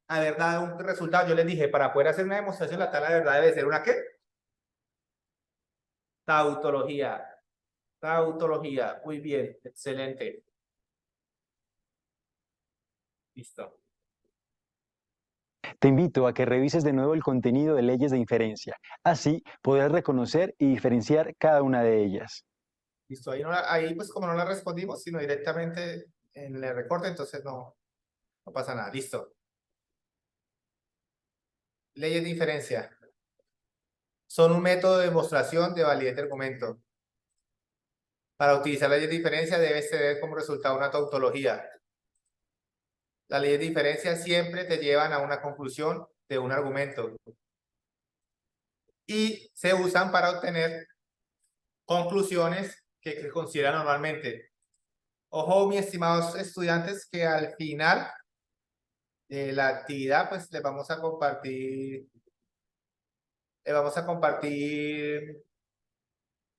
haber dado un resultado. Yo les dije, para poder hacer una demostración, la tabla de verdad debe ser una ¿qué? Tautología. Tautología. Muy bien, excelente. Listo. Te invito a que revises de nuevo el contenido de leyes de inferencia. Así podrás reconocer y diferenciar cada una de ellas. Listo, ahí pues como no la respondimos, sino directamente en el recorte, entonces no pasa nada. Listo. Leyes de inferencia. Son un método de demostración de validez de argumento. Para utilizar leyes de inferencia debes tener como resultado una tautología. Las leyes de inferencia siempre te llevan a una conclusión de un argumento. Y se usan para obtener conclusiones que se consideran normalmente. Ojo, mis estimados estudiantes, que al final de la actividad, pues les vamos a compartir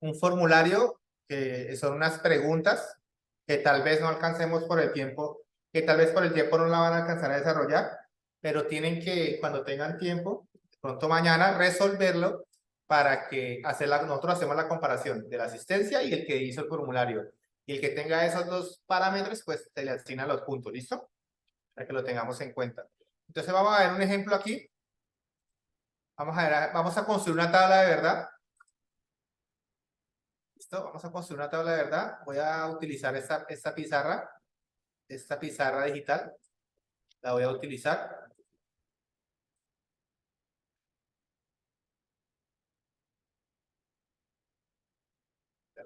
un formulario que son unas preguntas que tal vez no alcancemos por el tiempo, que tal vez por el tiempo no la van a alcanzar a desarrollar, pero tienen que, cuando tengan tiempo, pronto mañana, resolverlo para que nosotros hacemos la comparación de la asistencia y el que hizo el formulario. Y el que tenga esos dos parámetros, pues se le asignan los puntos, ¿listo? Para que lo tengamos en cuenta. Entonces vamos a ver un ejemplo aquí. Vamos a construir una tabla de verdad. ¿Listo? Vamos a construir una tabla de verdad. Voy a utilizar esta pizarra digital. La voy a utilizar.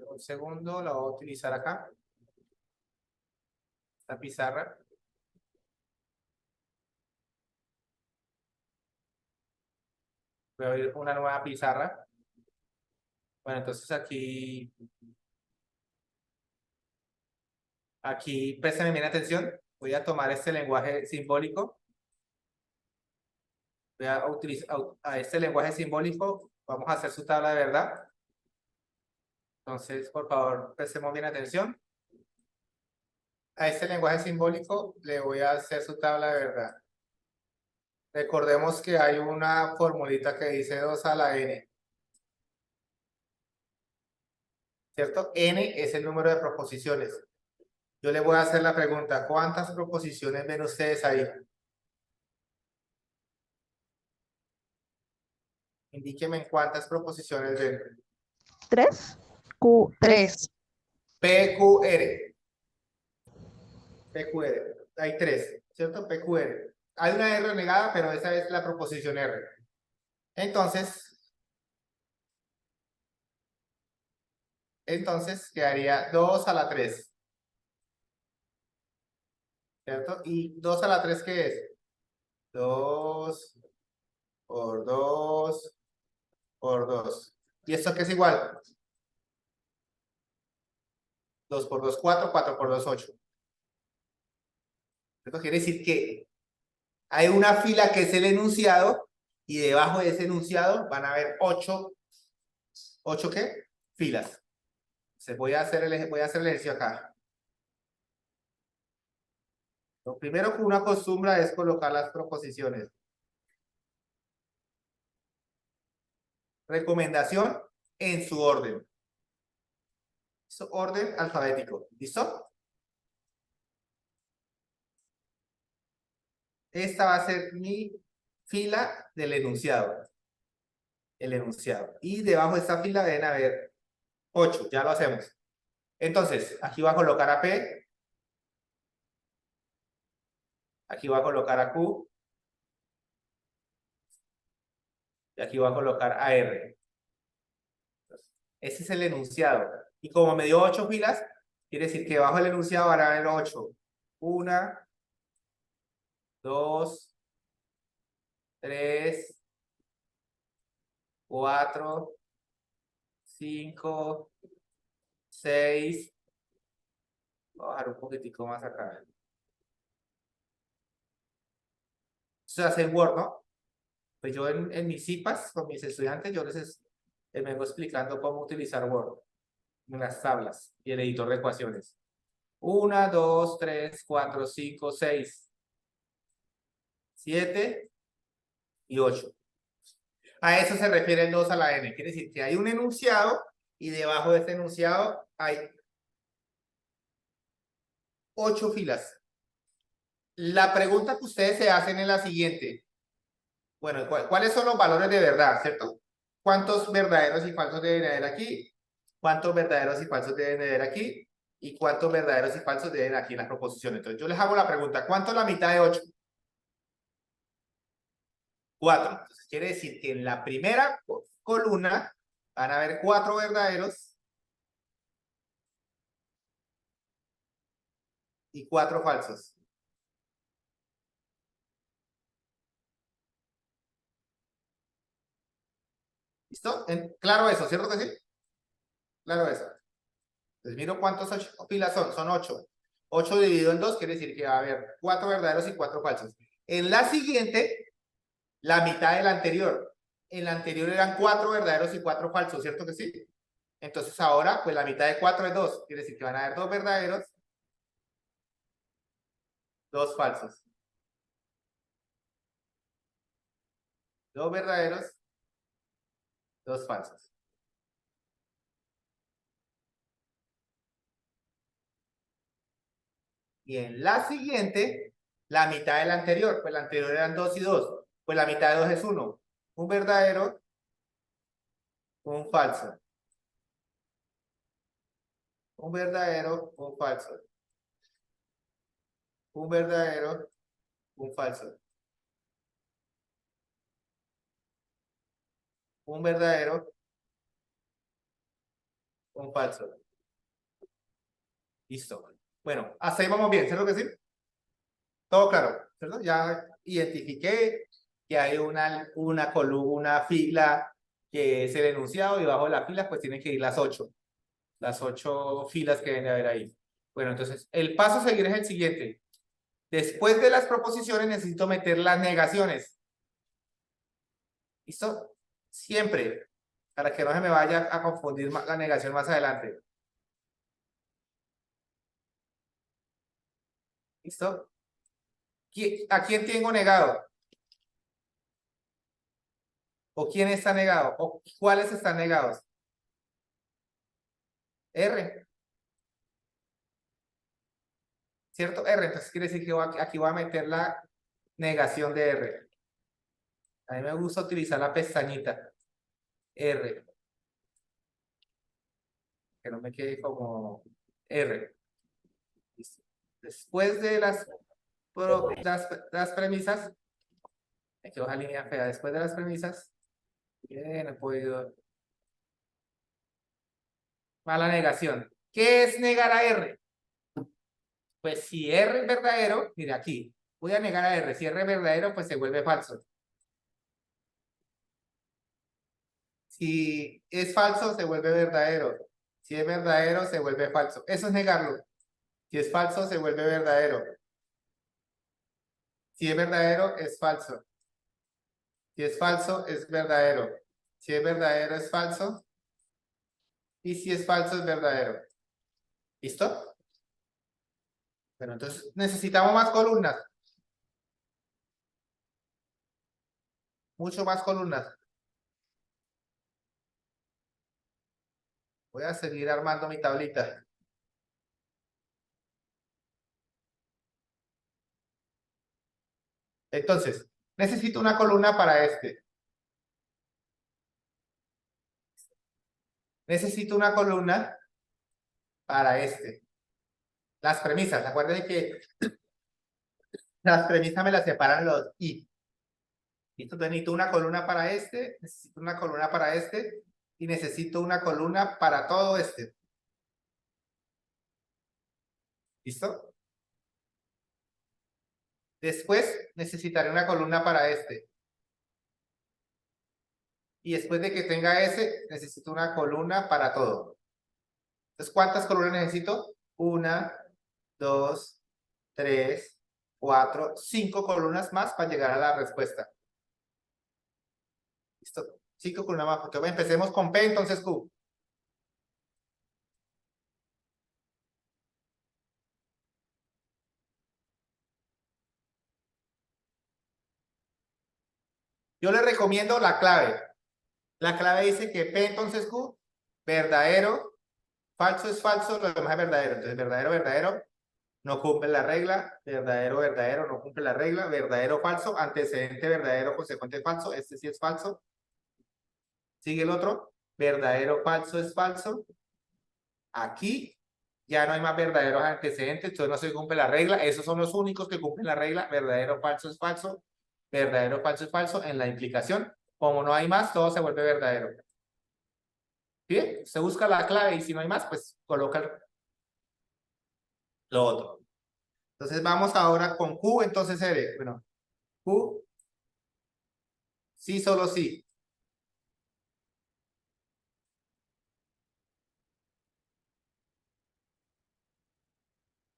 Un segundo, la voy a utilizar acá. Esta pizarra. Voy a abrir una nueva pizarra. Bueno, entonces aquí préstame bien atención. Voy a tomar este lenguaje simbólico. Voy a utilizar este lenguaje simbólico. Vamos a hacer su tabla de verdad. Entonces, por favor, prestemos bien atención. A este lenguaje simbólico le voy a hacer su tabla de verdad. Recordemos que hay una formulita que dice 2 a la n. ¿Cierto? N es el número de proposiciones. Yo le voy a hacer la pregunta, ¿cuántas proposiciones ven ustedes ahí? Indíquenme en cuántas proposiciones ven. 3. 3. PQR. PQR. Hay 3, ¿cierto? PQR. Hay una R negada, pero esa es la proposición R. Entonces quedaría 2 a la 3. ¿Cierto? ¿Y 2 a la 3 qué es? 2 por 2 por 2. ¿Y esto qué es igual? 2 por 2, 4, 4 por 2, 8. Esto quiere decir que hay una fila que es el enunciado y debajo de ese enunciado van a haber 8 ¿qué? Filas. Entonces voy a hacer el ejercicio acá. Lo primero que uno acostumbra es colocar las proposiciones. Recomendación en su orden. Orden alfabético. ¿Listo? Esta va a ser mi fila del enunciado. El enunciado. Y debajo de esta fila deben haber 8. Ya lo hacemos. Entonces, aquí voy a colocar a P. Aquí voy a colocar a Q. Y aquí voy a colocar a R. Ese es el enunciado. Y como me dio 8 filas, quiere decir que debajo del enunciado van a haber 8. 1, 2, 3, 4, 5, 6. Voy a bajar un poquitico más acá. Eso se hace en Word, ¿no? Pues yo en mis CIPAS, con mis estudiantes, yo les vengo explicando cómo utilizar Word en las tablas y el editor de ecuaciones. 1, 2, 3, 4, 5, 6, 7 y 8. A eso se refiere el 2 a la n. Quiere decir que hay un enunciado y debajo de este enunciado hay 8 filas. La pregunta que ustedes se hacen es la siguiente. Bueno, ¿cuáles son los valores de verdad, cierto? ¿Cuántos verdaderos y falsos deben haber aquí? ¿Cuántos verdaderos y falsos deben haber aquí? ¿Y cuántos verdaderos y falsos deben aquí en las proposiciones? Entonces yo les hago la pregunta, ¿cuánto es la mitad de 8? 4. Entonces quiere decir que en la primera columna van a haber 4 verdaderos y 4 falsos. ¿Listo? Claro eso, ¿cierto que sí? Claro eso. Entonces miro cuántos 8 filas son. Son 8. 8 dividido en 2 quiere decir que va a haber 4 verdaderos y 4 falsos. En la siguiente, la mitad de la anterior. En la anterior eran 4 verdaderos y 4 falsos, ¿cierto que sí? Entonces ahora, pues la mitad de 4 es 2. Quiere decir que van a haber 2 verdaderos, 2 falsos. 2 verdaderos, 2 falsos. Y en la siguiente, la mitad de la anterior. Pues la anterior eran 2 y 2. Pues la mitad de 2 es 1. Un verdadero, un falso. Un verdadero, un falso. Un verdadero, un falso. Un verdadero, un falso. Listo. Bueno, hasta ahí vamos bien, ¿cierto que sí? Todo claro, ¿cierto? Ya identifiqué que hay una columna, una fila que es el enunciado y debajo de la fila pues tienen que ir las 8. Las 8 filas que deben de haber ahí. Bueno, entonces el paso a seguir es el siguiente. Después de las proposiciones necesito meter las negaciones. ¿Listo? Siempre, para que no se me vaya a confundir la negación más adelante. ¿Listo? ¿A quién tengo negado? ¿O quién está negado? ¿O cuáles están negados? R. ¿Cierto? R. Entonces quiere decir que aquí voy a meter la negación de R. A mí me gusta utilizar la pestañita. R. Que no me quede como R. Listo. Después de las premisas, me quedó una línea fea. Después de las premisas, bien, he podido. Mala negación. ¿Qué es negar a R? Pues si R es verdadero, mire aquí, voy a negar a R. Si R es verdadero, pues se vuelve falso. Si es falso, se vuelve verdadero. Si es verdadero, se vuelve falso. Eso es negarlo. Si es falso, se vuelve verdadero. Si es verdadero, es falso. Si es falso, es verdadero. Si es verdadero, es falso. Y si es falso, es verdadero. ¿Listo? Bueno, entonces necesitamos más columnas. Mucho más columnas. Voy a seguir armando mi tablita. Entonces, necesito una columna para este. Necesito una columna para este. Las premisas, acuérdense que las premisas me las separan los y. ¿Listo? Entonces necesito una columna para este, necesito una columna para este y necesito una columna para todo este. ¿Listo? Después necesitaré una columna para este. Y después de que tenga ese, necesito una columna para todo. Entonces, ¿cuántas columnas necesito? 1, 2, 3, 4, 5 columnas más para llegar a la respuesta. ¿Listo? 5 columnas más. Porque empecemos con P, entonces Q. Yo le recomiendo la clave. La clave dice que P entonces Q, verdadero, falso es falso, lo demás es verdadero. Entonces, verdadero, verdadero, no cumple la regla, verdadero, verdadero, no cumple la regla, verdadero, falso, antecedente, verdadero, consecuente, falso, este sí es falso. Sigue el otro, verdadero, falso es falso. Aquí ya no hay más verdaderos antecedentes, entonces no se cumple la regla. Esos son los únicos que cumplen la regla, verdadero, falso es falso, verdadero, falso es falso en la implicación. Como no hay más, todo se vuelve verdadero. Bien, se busca la clave y si no hay más, pues coloca lo otro. Entonces vamos ahora con Q, entonces R. Bueno, Q, sí, solo sí.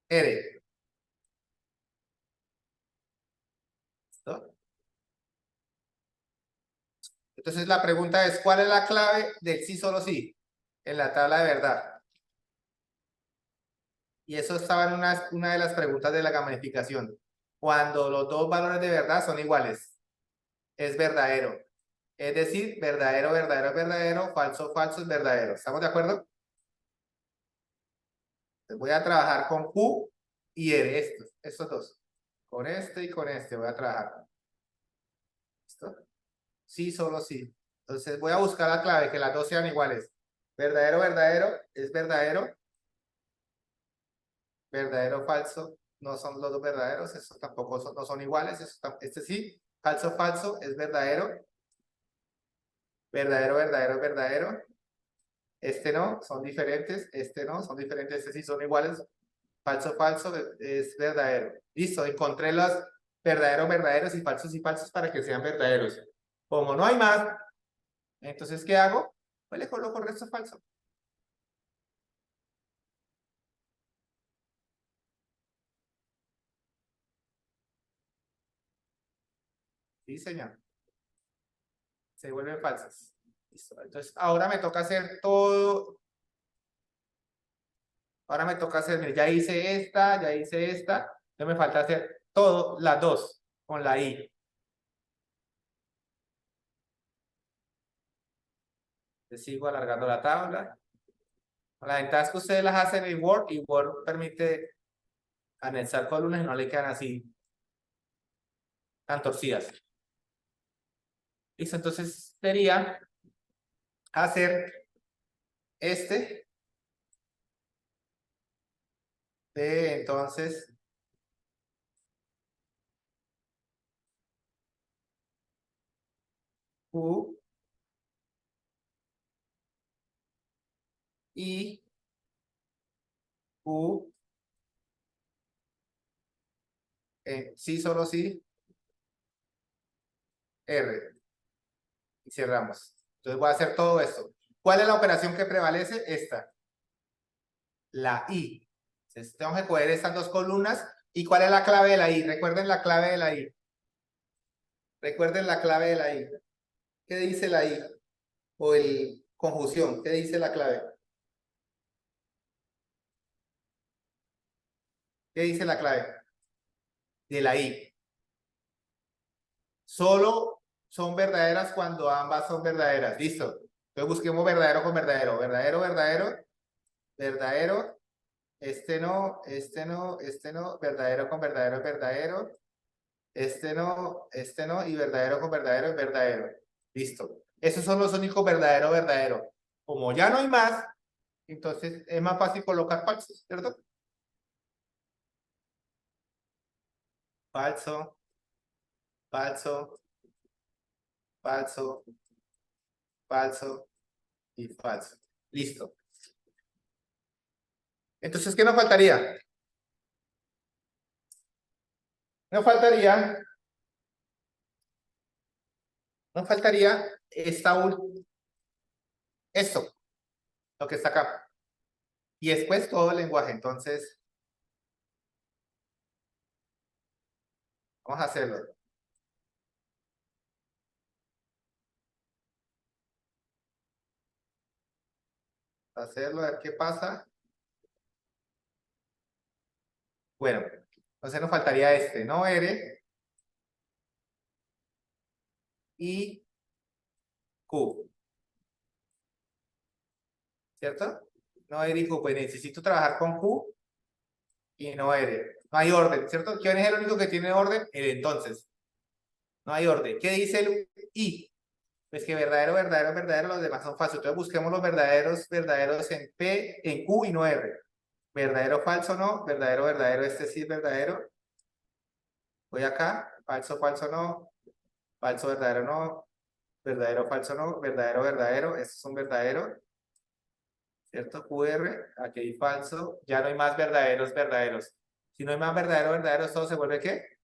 R. ¿Listo? Entonces la pregunta es, ¿cuál es la clave del sí, solo sí? En la tabla de verdad. Y eso estaba en una de las preguntas de la gamificación. Cuando los dos valores de verdad son iguales, es verdadero. Es decir, verdadero, verdadero, verdadero, falso, falso es verdadero. ¿Estamos de acuerdo? Entonces voy a trabajar con Q y R, estos dos. Con este y con este voy a trabajar. ¿Listo? Sí, solo sí. Entonces voy a buscar la clave, que las dos sean iguales. Verdadero, verdadero, es verdadero. Verdadero, falso, no son los dos verdaderos, estos tampoco no son iguales, este sí, falso, falso, es verdadero. Verdadero, verdadero, verdadero. Este no, son diferentes, este no, son diferentes, este sí son iguales. Falso, falso, es verdadero. Listo, encontré los verdaderos, verdaderos y falsos para que sean verdaderos. Como no hay más, entonces, ¿qué hago? Pues le coloco el resto falso. Sí, señor. Se vuelven falsas. Listo. Entonces, ahora me toca hacer todo. Ahora me toca hacer, mire, ya hice esta, entonces me falta hacer todo, las dos, con la I. Le sigo alargando la tabla. La ventaja es que ustedes las hacen en Word y Word permite anexar columnas y no le quedan así tan torcidas. Listo, entonces sería hacer entonces Q y Q, sí, solo sí, R. Y cerramos. Entonces voy a hacer todo esto. ¿Cuál es la operación que prevalece? Esta. La I. Entonces tengo que coger estas dos columnas. ¿Y cuál es la clave de la I? Recuerden la clave de la I. Recuerden la clave de la I. ¿Qué dice la I? O el conjunción. ¿Qué dice la clave? ¿Qué dice la clave? De la I. Solo son verdaderas cuando ambas son verdaderas. Listo. Entonces busquemos verdadero con verdadero. Verdadero, verdadero. Verdadero. Este no, este no, este no. Verdadero con verdadero, verdadero. Este no, y verdadero con verdadero es verdadero. Listo. Esos son los únicos verdadero, verdadero. Como ya no hay más, entonces es más fácil colocar falsos, ¿cierto? Falso, falso, falso, falso y falso. Listo. Entonces, ¿qué nos faltaría? Nos faltaría esto, lo que está acá. Y después todo el lenguaje. Entonces, vamos a hacerlo. Hacerlo, a ver qué pasa. Bueno, entonces nos faltaría ¿no? R y Q. ¿cierto? No R y Q, pues necesito trabajar con Q y no R. No hay orden, ¿cierto? ¿Quién es el único que tiene orden? El entonces. No hay orden. ¿Qué dice el I? Pues que verdadero, verdadero, verdadero, los demás son falsos. Entonces busquemos los verdaderos, verdaderos en P, en Q y no R. Verdadero, falso, no. Verdadero, verdadero, este sí es verdadero. Voy acá. Falso, falso, no. Falso, verdadero, no. Verdadero, falso, no. Verdadero, verdadero. Este es un verdadero. ¿Cierto? QR. Aquí hay falso. Ya no hay más verdaderos, verdaderos. Si no hay más verdaderos, verdaderos, todo se vuelve ¿qué?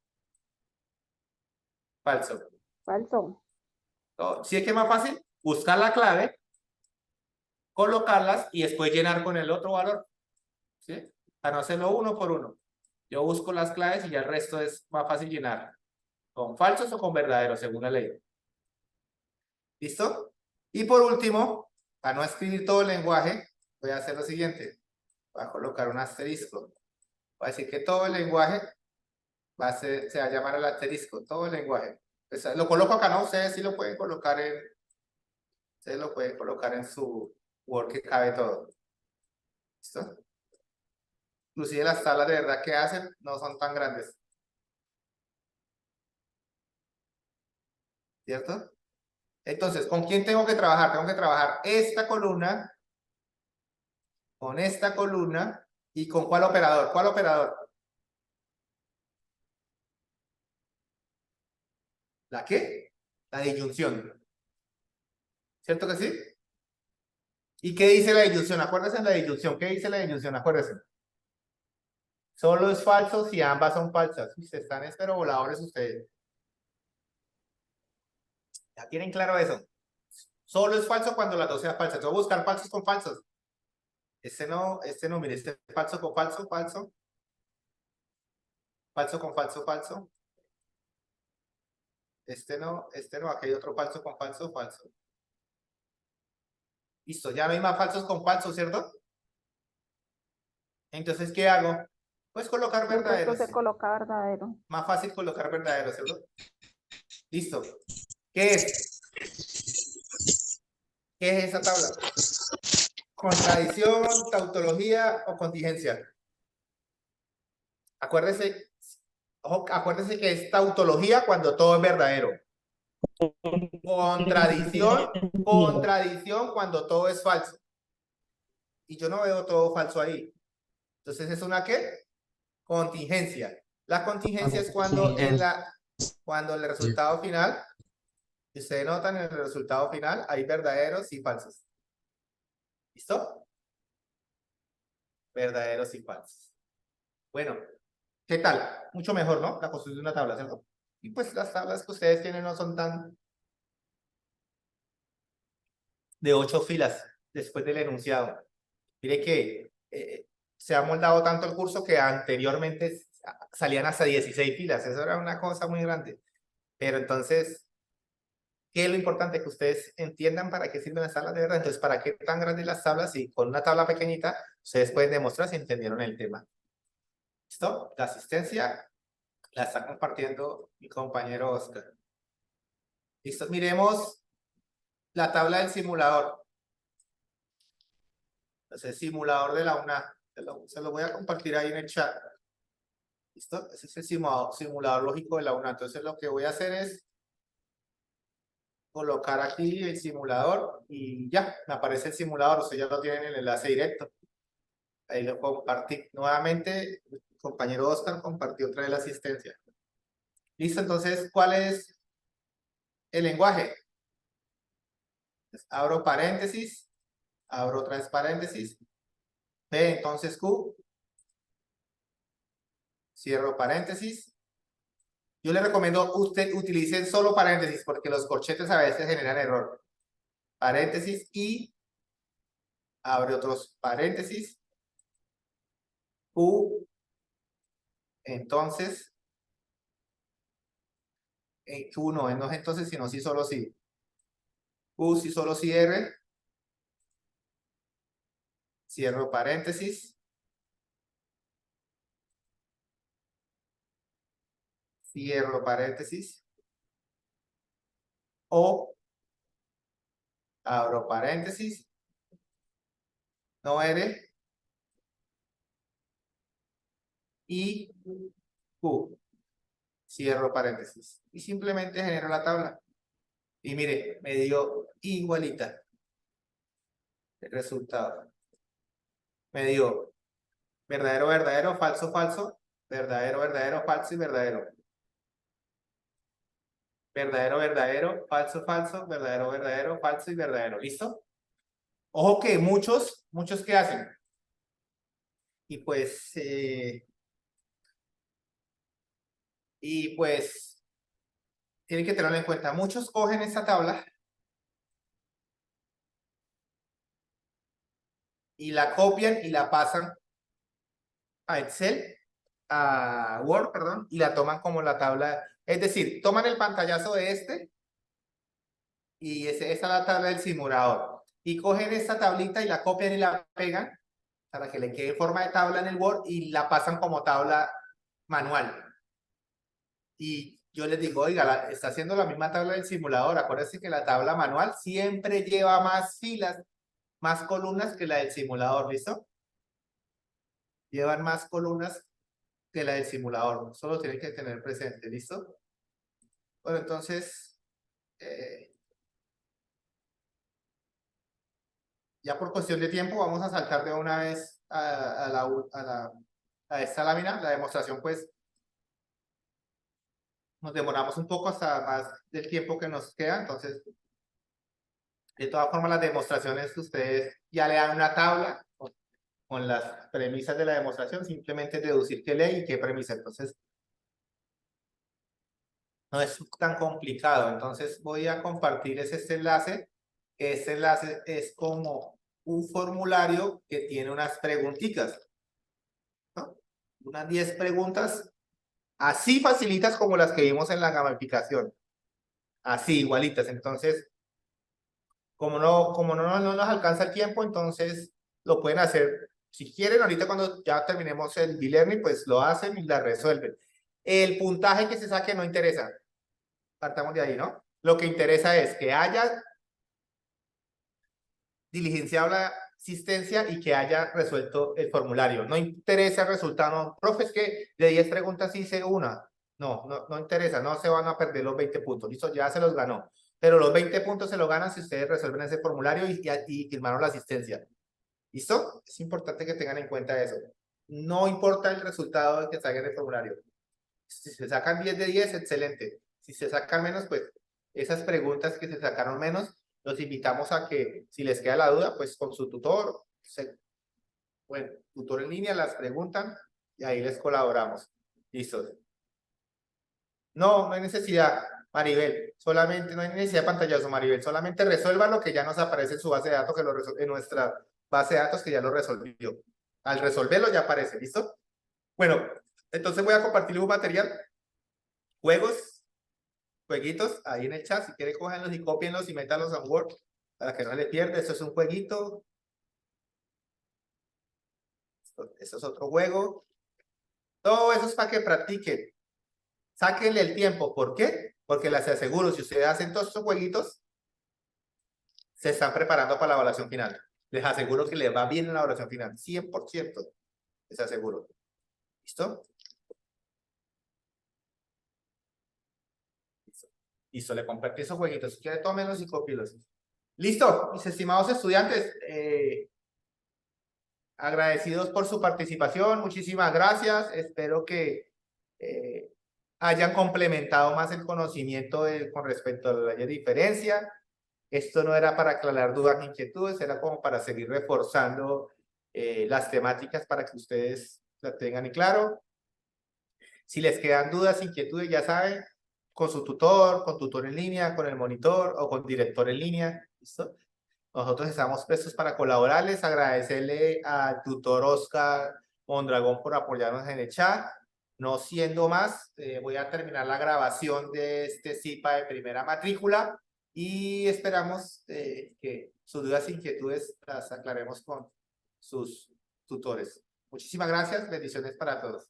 Falso. Falso. ¿Sí es que es más fácil? Buscar la clave, colocarlas y después llenar con el otro valor. ¿Sí? Para no hacerlo uno por uno. Yo busco las claves y ya el resto es más fácil llenar. ¿Con falsos o con verdaderos, según la ley? ¿Listo? Y por último, para no escribir todo el lenguaje, voy a hacer lo siguiente. Voy a colocar un asterisco. Voy a decir que todo el lenguaje se va a llamar el asterisco. Todo el lenguaje. Pues, lo coloco acá, ¿no? Ustedes sí lo pueden colocar en... Ustedes lo pueden colocar en su Word que cabe todo. ¿Listo? Inclusive las tablas de verdad que hacen no son tan grandes. ¿Cierto? Entonces, ¿con quién tengo que trabajar? Tengo que trabajar esta columna, con esta columna, ¿y con cuál operador? ¿Cuál operador? ¿La qué? La disyunción. ¿Cierto que sí? ¿Y qué dice la disyunción? Acuérdense de la disyunción. ¿Qué dice la disyunción? Acuérdense. Solo es falso si ambas son falsas. Ustedes están espero voladores ustedes. ¿Ya tienen claro eso? Solo es falso cuando las dos sean falsas. Voy a buscar falsos con falsos. Este no, mire, este falso con falso, falso. Falso con falso, falso. Este no, aquí hay otro falso con falso, falso. Listo, ya no hay más falsos con falso, ¿cierto? Entonces, ¿qué hago? Pues colocar El resto verdaderos. se coloca verdadero. Más fácil colocar verdaderos, ¿cierto? Listo. ¿Qué es? ¿Qué es esa tabla? ¿Contradicción, tautología o contingencia? Acuérdese, ojo, acuérdese que es tautología cuando todo es verdadero. Contradicción cuando todo es falso. Y yo no veo todo falso ahí. Entonces, ¿es una qué? Contingencia. La contingencia es cuando cuando el resultado final, si ustedes notan en el resultado final, hay verdaderos y falsos. ¿Listo? Verdaderos y falsos. Bueno, ¿qué tal? Mucho mejor, ¿no? La construcción de una tabla, ¿cierto? Y pues las tablas que ustedes tienen no son tan de 8 filas después del enunciado. Mire que se ha moldado tanto el curso que anteriormente salían hasta 16 filas. Eso era una cosa muy grande. Pero entonces, ¿qué es lo importante? Que ustedes entiendan para qué sirven las tablas de verdad. Entonces, ¿para qué tan grandes las tablas? Y con una tabla pequeñita, ustedes pueden demostrar si entendieron el tema. ¿Listo? La asistencia la está compartiendo mi compañero Oscar. ¿Listo? Miremos la tabla del simulador. Entonces, simulador de la UNA. Se lo voy a compartir ahí en el chat. ¿Listo? Ese es el simulador lógico de la UNA. Entonces, lo que voy a hacer es colocar aquí el simulador y ya, me aparece el simulador. Ustedes ya lo tienen en el enlace directo. Ahí lo compartí. Nuevamente, el compañero Oscar compartió otra vez la asistencia. ¿Listo? Entonces, ¿cuál es el lenguaje? Entonces, abro paréntesis, abro otra vez paréntesis, P, entonces Q, cierro paréntesis. Yo le recomiendo usted utilicen solo paréntesis porque los corchetes a veces generan error. Paréntesis y abre otros paréntesis. Q, entonces, Q no es entonces, sino sí, solo sí. Q, sí, solo sí, R. Cierro paréntesis. Cierro paréntesis. O abro paréntesis. no R, I, Q. Cierro paréntesis. Y simplemente genero la tabla. Y mire, me dio igualita el resultado. Me dio verdadero, verdadero, falso, falso, verdadero, verdadero, falso y verdadero. Verdadero, verdadero, falso, falso, verdadero, verdadero, falso y verdadero. ¿Listo? Ojo que muchos ¿qué hacen? Y pues tienen que tenerlo en cuenta. Muchos cogen esta tabla y la copian y la pasan a Excel, a Word, perdón, y la toman como la tabla. Es decir, toman el pantallazo de este y esta es la tabla del simulador. Y cogen esta tablita y la copian y la pegan para que le quede forma de tabla en el Word y la pasan como tabla manual. Y yo les digo, oiga, está haciendo la misma tabla del simulador. Acuérdense que la tabla manual siempre lleva más filas, más columnas que la del simulador, ¿listo? Llevan más columnas que la del simulador. Solo tienen que tener presente, ¿listo? Bueno, entonces, ya por cuestión de tiempo, vamos a saltar de una vez a esta lámina. La demostración, pues, nos demoramos un poco hasta más del tiempo que nos queda. Entonces, de todas formas, las demostraciones ustedes ya le dan una tabla con las premisas de la demostración, simplemente deducir qué ley y qué premisa. Entonces, no es tan complicado. Entonces, voy a compartir este enlace. Este enlace es como un formulario que tiene unas preguntitas, ¿no? Unas 10 preguntas, así facilitas como las que vimos en la gamificación. Así, igualitas. Entonces, como no nos alcanza el tiempo, entonces lo pueden hacer. Si quieren, ahorita cuando ya terminemos el e-learning, pues lo hacen y la resuelven. El puntaje que se saque no interesa. Partamos de ahí, ¿no? Lo que interesa es que haya diligenciado la asistencia y que haya resuelto el formulario. No interesa el resultado. No, profe, es que de 10 preguntas hice una. No interesa. No se van a perder los 20 puntos. Listo, ya se los ganó. Pero los 20 puntos se los ganan si ustedes resuelven ese formulario y firmaron la asistencia. ¿Listo? Es importante que tengan en cuenta eso. No importa el resultado que salga en el formulario. Si se sacan 10 de 10, excelente. Si se sacan menos, pues esas preguntas que se sacaron menos, los invitamos a que, si les queda la duda, pues con su tutor, bueno, tutor en línea, las preguntan y ahí les colaboramos. ¿Listo? No hay necesidad, Maribel. Solamente, no hay necesidad de pantallazo, Maribel. Solamente resuelva lo que ya nos aparece en su base de datos, en nuestra base de datos que ya lo resolvió. Al resolverlo ya aparece, ¿listo? Bueno, entonces voy a compartir un material, jueguitos, ahí en el chat. Si quieren, cójanlos y cópienlos y métanlos a Word para que no les pierda. Esto es un jueguito. Esto es otro juego. Todo eso es para que practiquen. Sáquenle el tiempo. ¿Por qué? Porque les aseguro, si ustedes hacen todos estos jueguitos, se están preparando para la evaluación final. Les aseguro que les va bien en la evaluación final. 100%. Les aseguro. ¿Listo? Listo, le compartí esos jueguitos. Si quiere, tómenlos y cópielos. Listo, mis estimados estudiantes. Agradecidos por su participación. Muchísimas gracias. Espero que hayan complementado más el conocimiento con respecto a la ley de diferencia. Esto no era para aclarar dudas ni inquietudes, era como para seguir reforzando las temáticas para que ustedes la tengan en claro. Si les quedan dudas, inquietudes, ya saben, con su tutor, con tutor en línea, con el monitor o con director en línea. ¿Listo? Nosotros estamos prestos para colaborarles, agradecerle al tutor Oscar Mondragón por apoyarnos en el chat. No siendo más, voy a terminar la grabación de este CIPA de primera matrícula y esperamos que sus dudas e inquietudes las aclaremos con sus tutores. Muchísimas gracias, bendiciones para todos.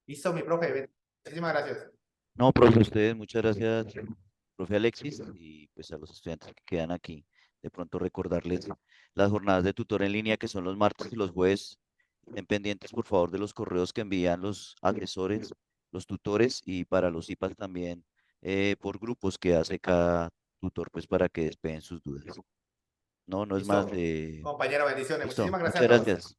Listo, mi profe, muchísimas gracias. No, profe, ustedes, muchas gracias profe Alexis, y pues a los estudiantes que quedan aquí, de pronto recordarles las jornadas de tutor en línea que son los martes y los jueves. Estén pendientes, por favor, de los correos que envían los asesores, los tutores, y para los IPAs también por grupos que hace cada tutor, pues para que despejen sus dudas. No, no es más. Listo. Compañero, bendiciones. Listo, Muchísimas gracias muchas a todos. gracias.